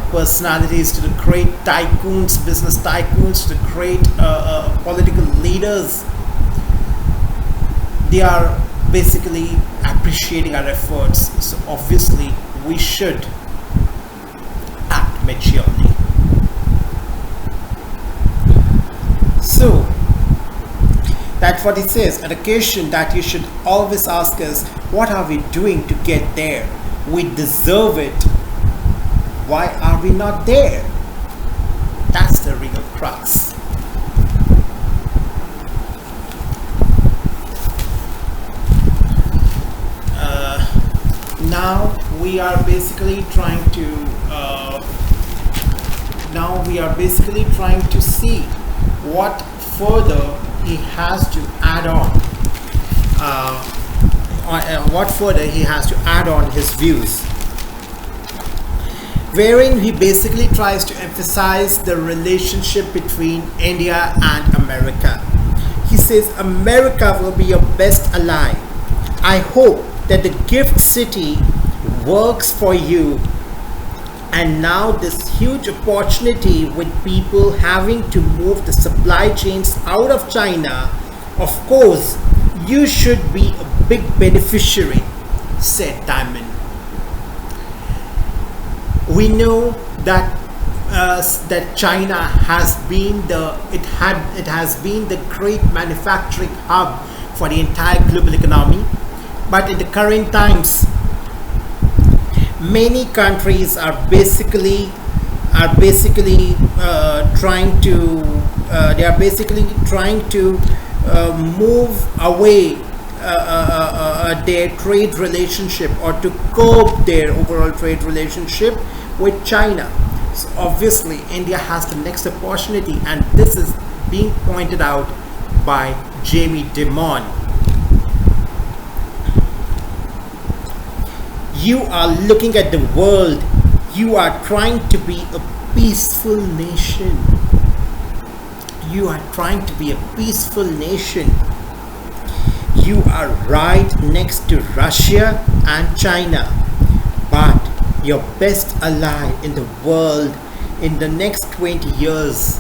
personalities, to the great tycoons, business tycoons, to the great political leaders. They are basically appreciating our efforts. So obviously we should act maturely. So that's what it says. A question that you should always ask is, what are we doing to get there? We deserve it. Why are we not there? That's the real crux. Now we are basically trying to see what further he has to add on his views, wherein he basically tries to emphasize the relationship between India and America. He says America will be your best ally. I hope that the gift city works for you. And now this huge opportunity with people having to move the supply chains out of China, of course, you should be a big beneficiary, said Diamond. We know that China has been the great manufacturing hub for the entire global economy, but in the current times, many countries are basically trying to move away their trade relationship, or to curb their overall trade relationship with China. So obviously India has the next opportunity, and this is being pointed out by Jamie Dimon. You are looking at the world. You are trying to be a peaceful nation. You are trying to be a peaceful nation. You are right next to Russia and China. But your best ally in the world in the next 20 years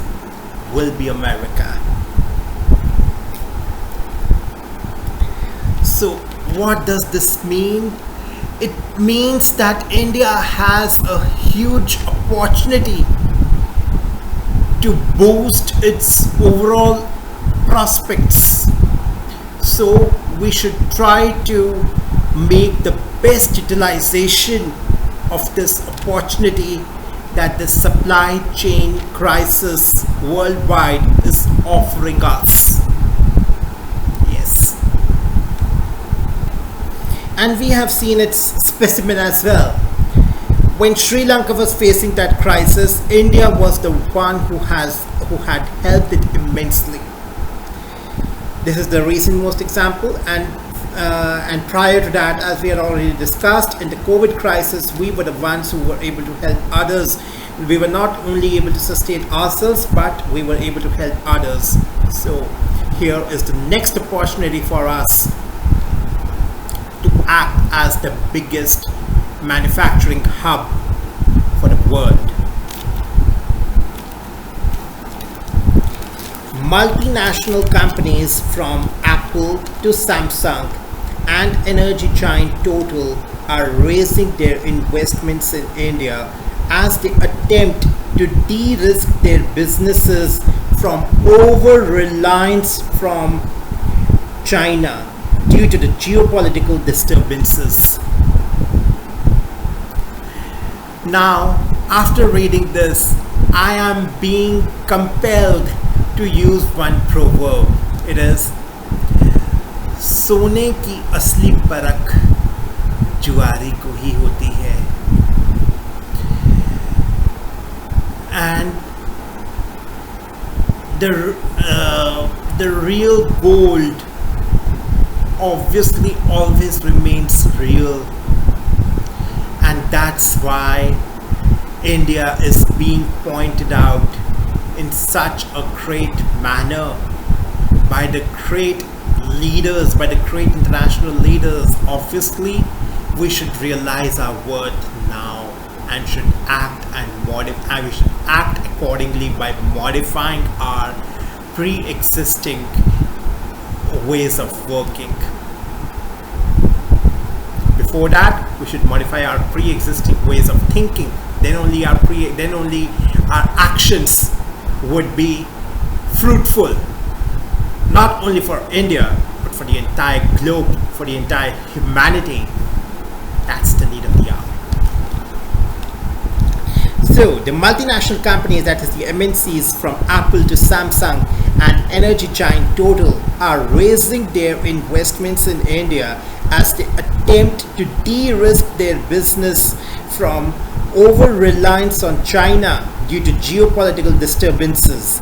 will be America. So what does this mean? It means that India has a huge opportunity to boost its overall prospects. So we should try to make the best utilization of this opportunity that the supply chain crisis worldwide is offering us. Yes. And we have seen its specimen as well. When Sri Lanka was facing that crisis, India was the one who had helped it immensely. This is the recent most example, and prior to that, as we had already discussed, in the COVID crisis, we were the ones who were able to help others. We were not only able to sustain ourselves, but we were able to help others. So here is the next opportunity for us to act as the biggest manufacturing hub for the world. Multinational companies from Apple Apple to Samsung and energy giant Total are raising their investments in India as they attempt to de-risk their businesses from over-reliance from China due to the geopolitical disturbances. Now, after reading this, I am being compelled to use one proverb. It is, सोने की असली परख जुआरी को ही होती है. And the real gold obviously always remains real, and that's why India is being pointed out in such a great manner by the great leaders, by the great international leaders. Obviously, we should realize our worth now and should act and modify. We should act accordingly by modifying our pre-existing ways of working. Before that, we should modify our pre-existing ways of thinking. Then only our actions would be fruitful, not only for India but for the entire globe, for the entire humanity. That's the need of the hour. So the multinational companies, that is the MNCs from Apple to Samsung and energy giant Total, are raising their investments in India as they attempt to de-risk their business from over-reliance on China due to geopolitical disturbances.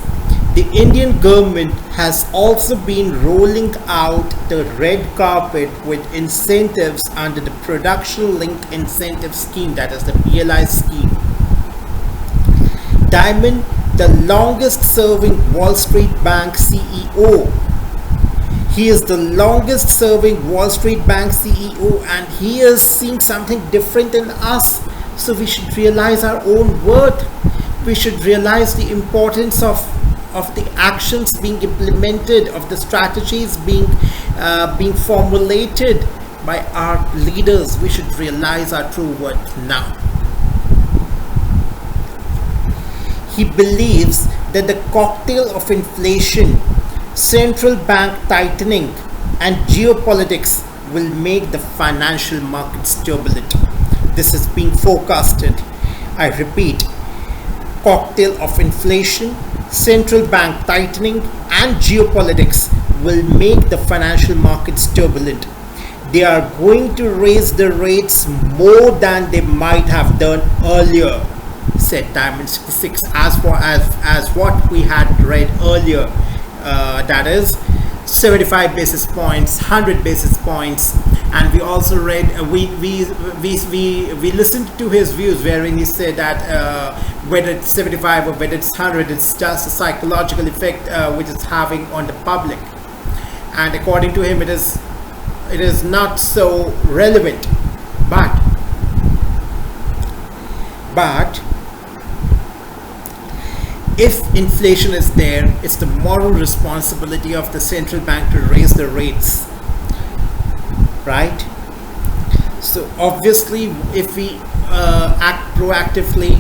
The Indian government has also been rolling out the red carpet with incentives under the Production Linked Incentive Scheme, that is the PLI scheme. Diamond, the longest serving Wall Street Bank CEO. He is the longest serving Wall Street Bank CEO, and he is seeing something different in us. So we should realize our own worth. We should realize the importance of the actions being implemented, of the strategies being formulated by our leaders. We should realize our true worth now. He believes that the cocktail of inflation, central bank tightening, and geopolitics will make the financial markets turbulent. This is being forecasted. I repeat, cocktail of inflation, central bank tightening, and geopolitics will make the financial markets turbulent. They are going to raise the rates more than they might have done earlier, said Diamond 66, as what we had read earlier. That is 75 basis points, 100 basis points, and we also read we listened to his views wherein he said that whether it's 75 or whether it's 100, it's just a psychological effect which it's having on the public, and according to him it is not so relevant, but if inflation is there, it's the moral responsibility of the central bank to raise the rates, right? So obviously, if we act proactively,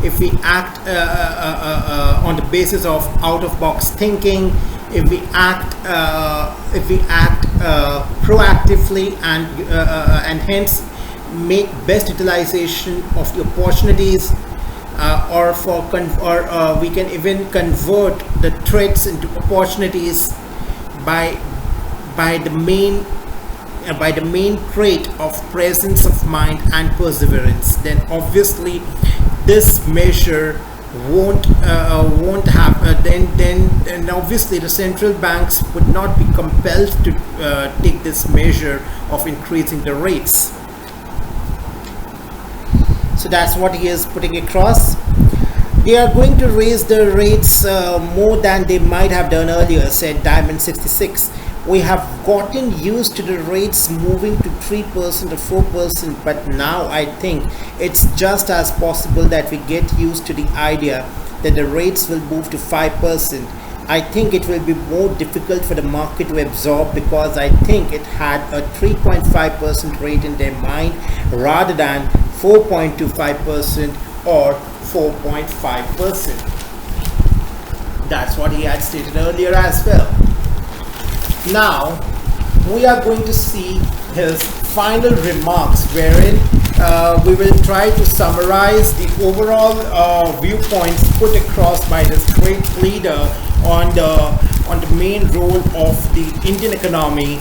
if we act on the basis of out-of-box thinking, if we act proactively and hence make best utilization of the opportunities, we can even convert the threats into opportunities by the main trait of presence of mind and perseverance, then obviously this measure won't have then obviously the central banks would not be compelled to take this measure of increasing the rates. So that's what he is putting across. They are going to raise the rates more than they might have done earlier, said Diamond 66. We have gotten used to the rates moving to 3% or 4%, but now I think it's just as possible that we get used to the idea that the rates will move to 5%. I think it will be more difficult for the market to absorb, because I think it had a 3.5% rate in their mind rather than 4.25% or 4.5%. That's what he had stated earlier as well. Now, we are going to see his final remarks, wherein we will try to summarize the overall viewpoints put across by this great leader on the main role of the Indian economy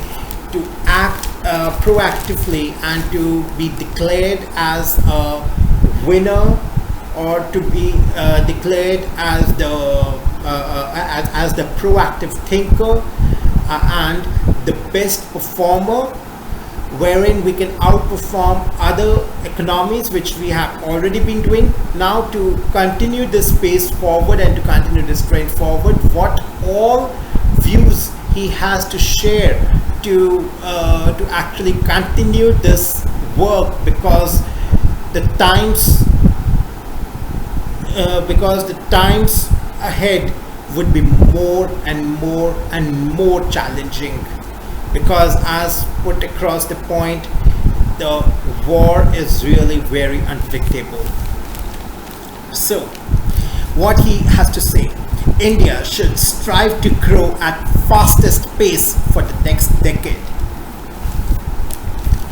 to act proactively and to be declared as a winner, or to be declared as the proactive thinker and the best performer, wherein we can outperform other economies, which we have already been doing. Now, to continue this pace forward and to continue this trend forward, what all views he has to share to actually continue this work, because the times ahead would be more and more and more challenging, because as put across the point, the war is really very unpredictable. So what he has to say: India should strive to grow at fastest pace for the next decade.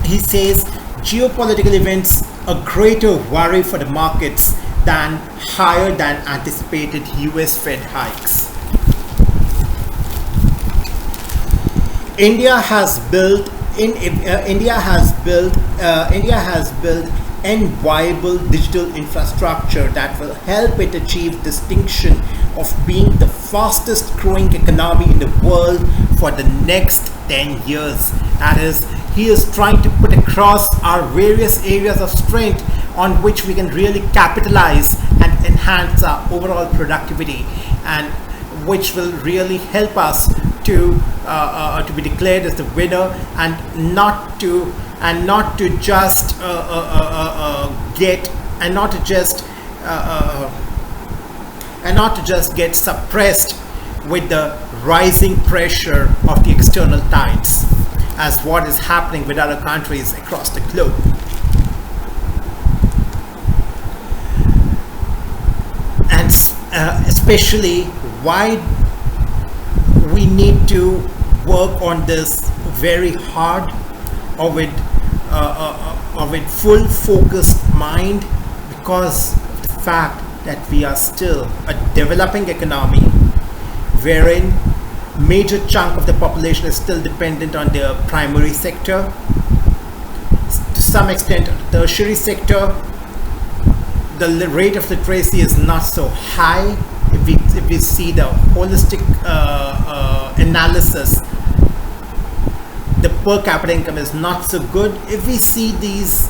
He says geopolitical events a greater worry for the markets than higher than anticipated US Fed hikes. India has built an viable digital infrastructure that will help it achieve distinction of being the fastest growing economy in the world for the next 10 years. That is, he is trying to put across our various areas of strength on which we can really capitalize and enhance our overall productivity, and which will really help us to be declared as the winner, and not to just get suppressed with the rising pressure of the external tides, as what is happening with other countries across the globe. And especially why we need to work on this very hard, or with full focused mind, because of the fact that we are still a developing economy, wherein major chunk of the population is still dependent on the primary sector, to some extent on the tertiary sector. The rate of literacy is not so high. If we see the holistic analysis, the per capita income is not so good. If we see these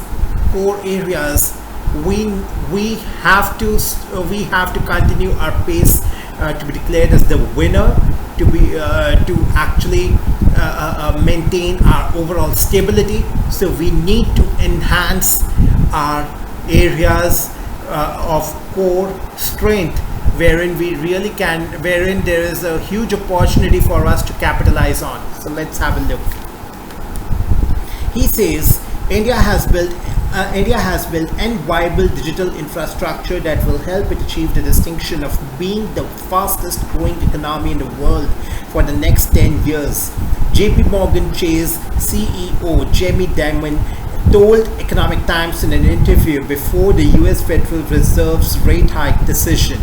core areas, we have to continue our pace to be declared as the winner, to actually maintain our overall stability. So we need to enhance our areas of core strength, wherein there is a huge opportunity for us to capitalize on. So let's have a look. He says India has built an viable digital infrastructure that will help it achieve the distinction of being the fastest growing economy in the world for the next 10 years. JP Morgan Chase CEO Jamie Dimon told Economic Times in an interview before the US Federal Reserve's rate hike decision.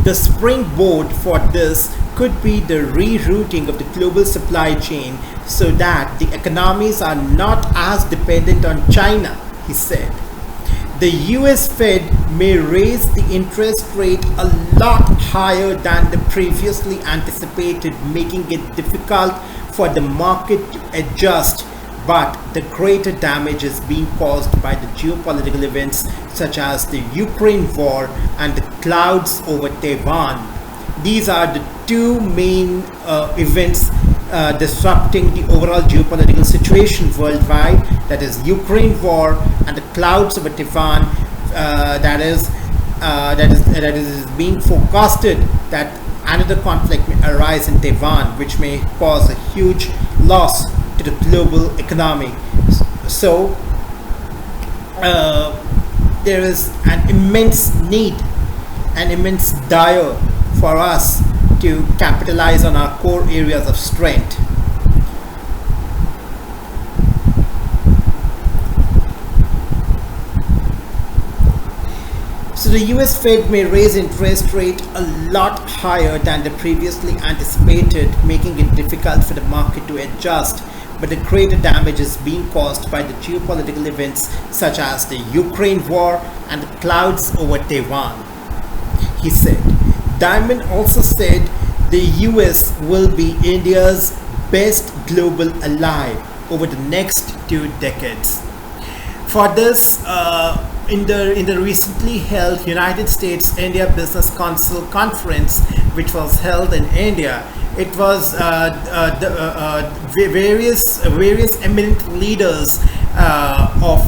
The springboard for this could be the rerouting of the global supply chain so that the economies are not as dependent on China, he said. The US Fed may raise the interest rate a lot higher than the previously anticipated, making it difficult for the market to adjust, but the greater damage is being caused by the geopolitical events such as the Ukraine war and the clouds over Taiwan. These are the two main events disrupting the overall geopolitical situation worldwide, that is Ukraine war and the clouds over Taiwan. That is being forecasted that another conflict may arise in Taiwan, which may cause a huge loss to the global economy. So, there is an immense need, an immense desire for us to capitalize on our core areas of strength. So the US Fed may raise interest rate a lot higher than the previously anticipated, making it difficult for the market to adjust. But the greater damage is being caused by the geopolitical events such as the Ukraine war and the clouds over Taiwan, he said. Diamond also said the US will be India's best global ally over the next 2 decades. For this, in the recently held United States India Business Council conference, which was held in India, it was various eminent leaders of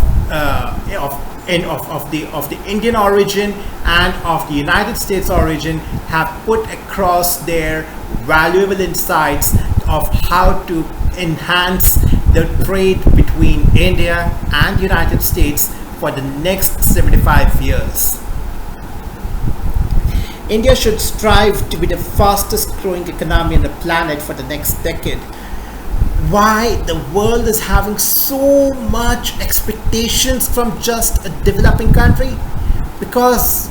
the Indian origin and of the United States origin have put across their valuable insights of how to enhance the trade between India and United States for the next 75 years. India should strive to be the fastest growing economy on the planet for the next decade. Why the world is having so much expectations from just a developing country? Because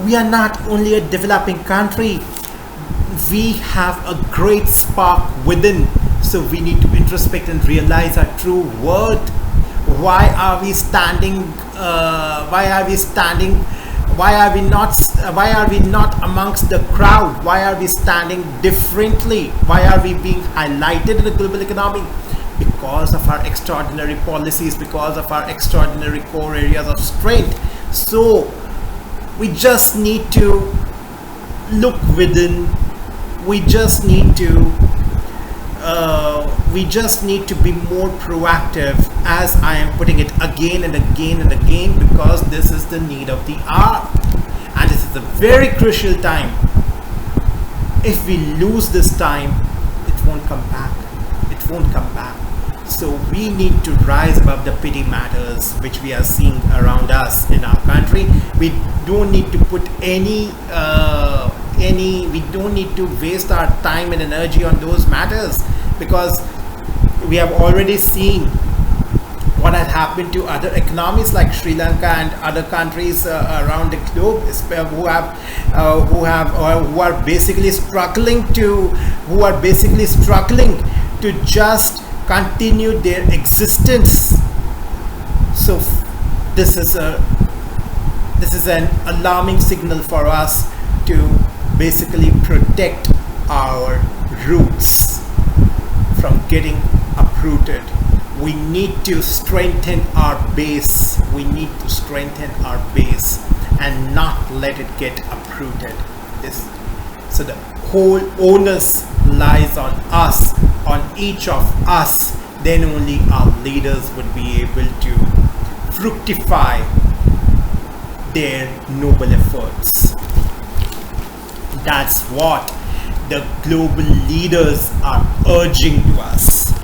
we are not only a developing country, we have a great spark within. So we need to introspect and realize our true worth. Why are we standing? Why are we not amongst the crowd? Why are we standing differently? Why are we being highlighted in the global economy? Because of our extraordinary policies, because of our extraordinary core areas of strength. So we just need to look within. We just need to be more proactive, as I am putting it again and again and again, because this is the need of the hour, and this is a very crucial time. If we lose this time, it won't come back. It won't come back. So we need to rise above the petty matters which we are seeing around us in our country. We don't need to put we don't need to waste our time and energy on those matters, because we have already seen what has happened to other economies like Sri Lanka and other countries around the globe, who are basically struggling to just continue their existence. So this is an alarming signal for us to basically protect our roots from getting uprooted. We need to strengthen our base. We need to strengthen our base and not let it get uprooted. So the whole onus lies on us, on each of us. Then only our leaders would be able to fructify their noble efforts. That's what the global leaders are urging to us.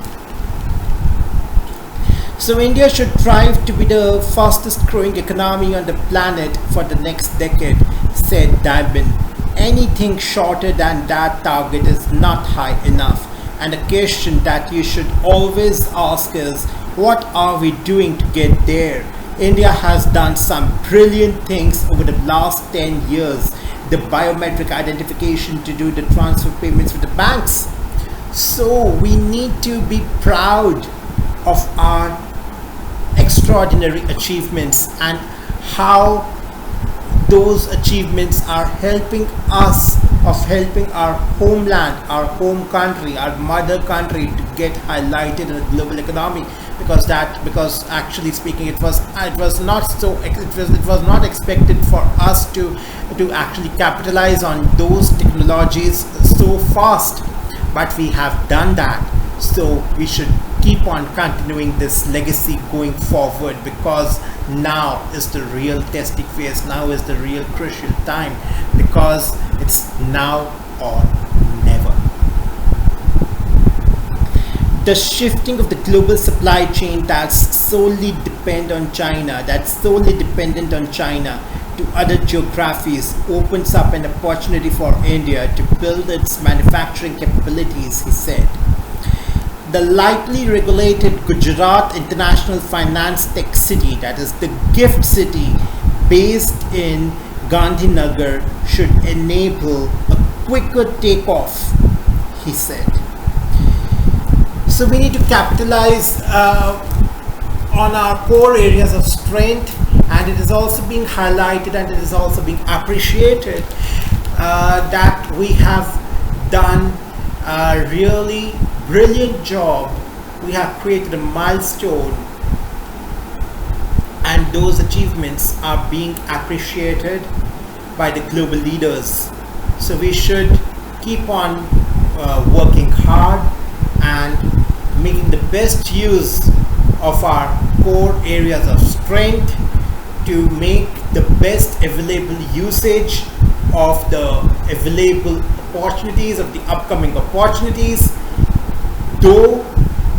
So India should strive to be the fastest growing economy on the planet for the next decade, said Diamond. Anything shorter than that target is not high enough. And a question that you should always ask is, what are we doing to get there? India has done some brilliant things over the last 10 years. The biometric identification to do the transfer payments with the banks. So we need to be proud of our extraordinary achievements and how those achievements are helping us, of helping our homeland, our home country, our mother country to get highlighted in the global economy. Because actually speaking, it was not expected for us to actually capitalize on those technologies so fast, but we have done that. So we should keep on continuing this legacy going forward, because now is the real testing phase. Now is the real crucial time, because it's now or never. The shifting of the global supply chain that's solely dependent on China, to other geographies opens up an opportunity for India to build its manufacturing capabilities, he said. The lightly regulated Gujarat International Finance Tech City, that is the GIFT City, based in Gandhinagar, should enable a quicker takeoff, he said. So we need to capitalize on our core areas of strength, and it is also being highlighted and it is also being appreciated that we have done a really brilliant job. We have created a milestone, and those achievements are being appreciated by the global leaders. So we should keep on working hard and making the best use of our core areas of strength to make the best available usage of the available opportunities, of the upcoming opportunities, though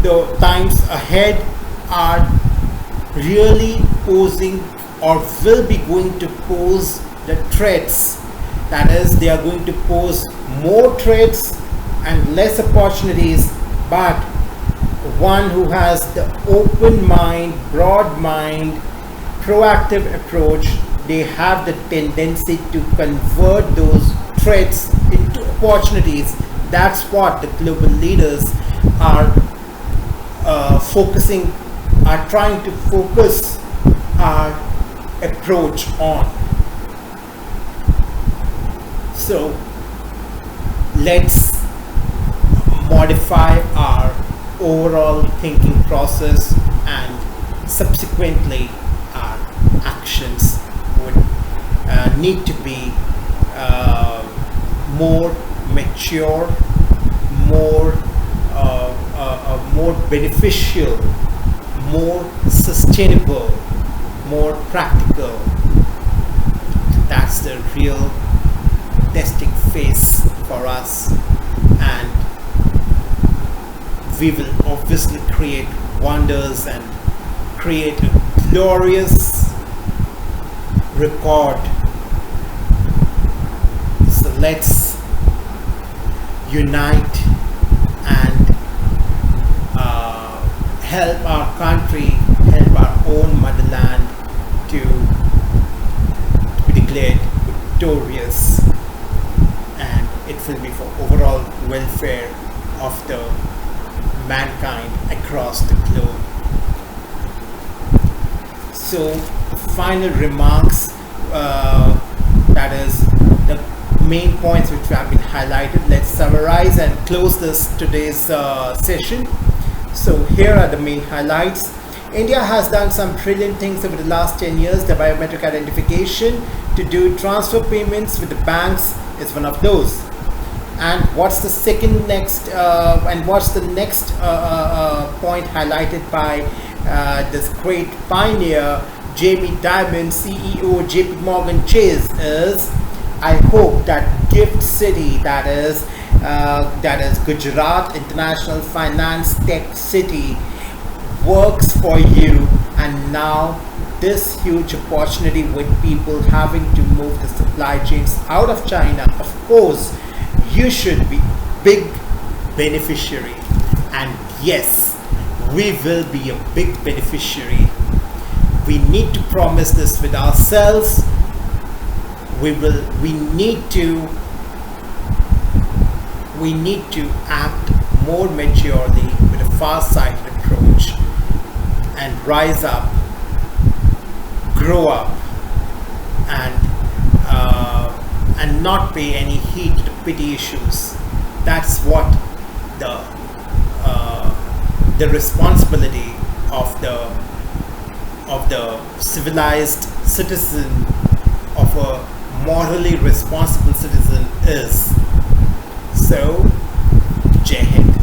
the times ahead are really posing or will be going to pose the threats. That is, they are going to pose more threats and less opportunities, but one who has the open mind, broad mind, proactive approach, they have the tendency to convert those threats into opportunities. That's what the global leaders are trying to focus our approach on. So let's modify our overall thinking process, and subsequently our actions would need to be more mature, more beneficial, more sustainable, more practical. That's the real testing phase for us, and we will obviously create wonders and create a glorious record. So let's unite and help our country, help our own motherland to be declared victorious, and it will be for overall welfare of the mankind across the globe. So final remarks, that is the main points which have been highlighted. Let's summarize and close today's session. So here are the main highlights. India has done some brilliant things over the last 10 years. The biometric identification to do transfer payments with the banks is one of those. And what's the next point highlighted by this great pioneer, Jamie Dimon, CEO, JP Morgan Chase, is I hope that GIFT City, that is Gujarat International Finance Tech City, works for you. And now this huge opportunity with people having to move the supply chains out of China, of course you should be big beneficiary. And yes, we will be a big beneficiary. We need to promise this with ourselves. We need to act more maturely with a far-sighted approach and rise up, grow up, and not pay any heed to the petty issues. That's what the responsibility of the civilized citizen, of a morally responsible citizen is. So, Jai Hind.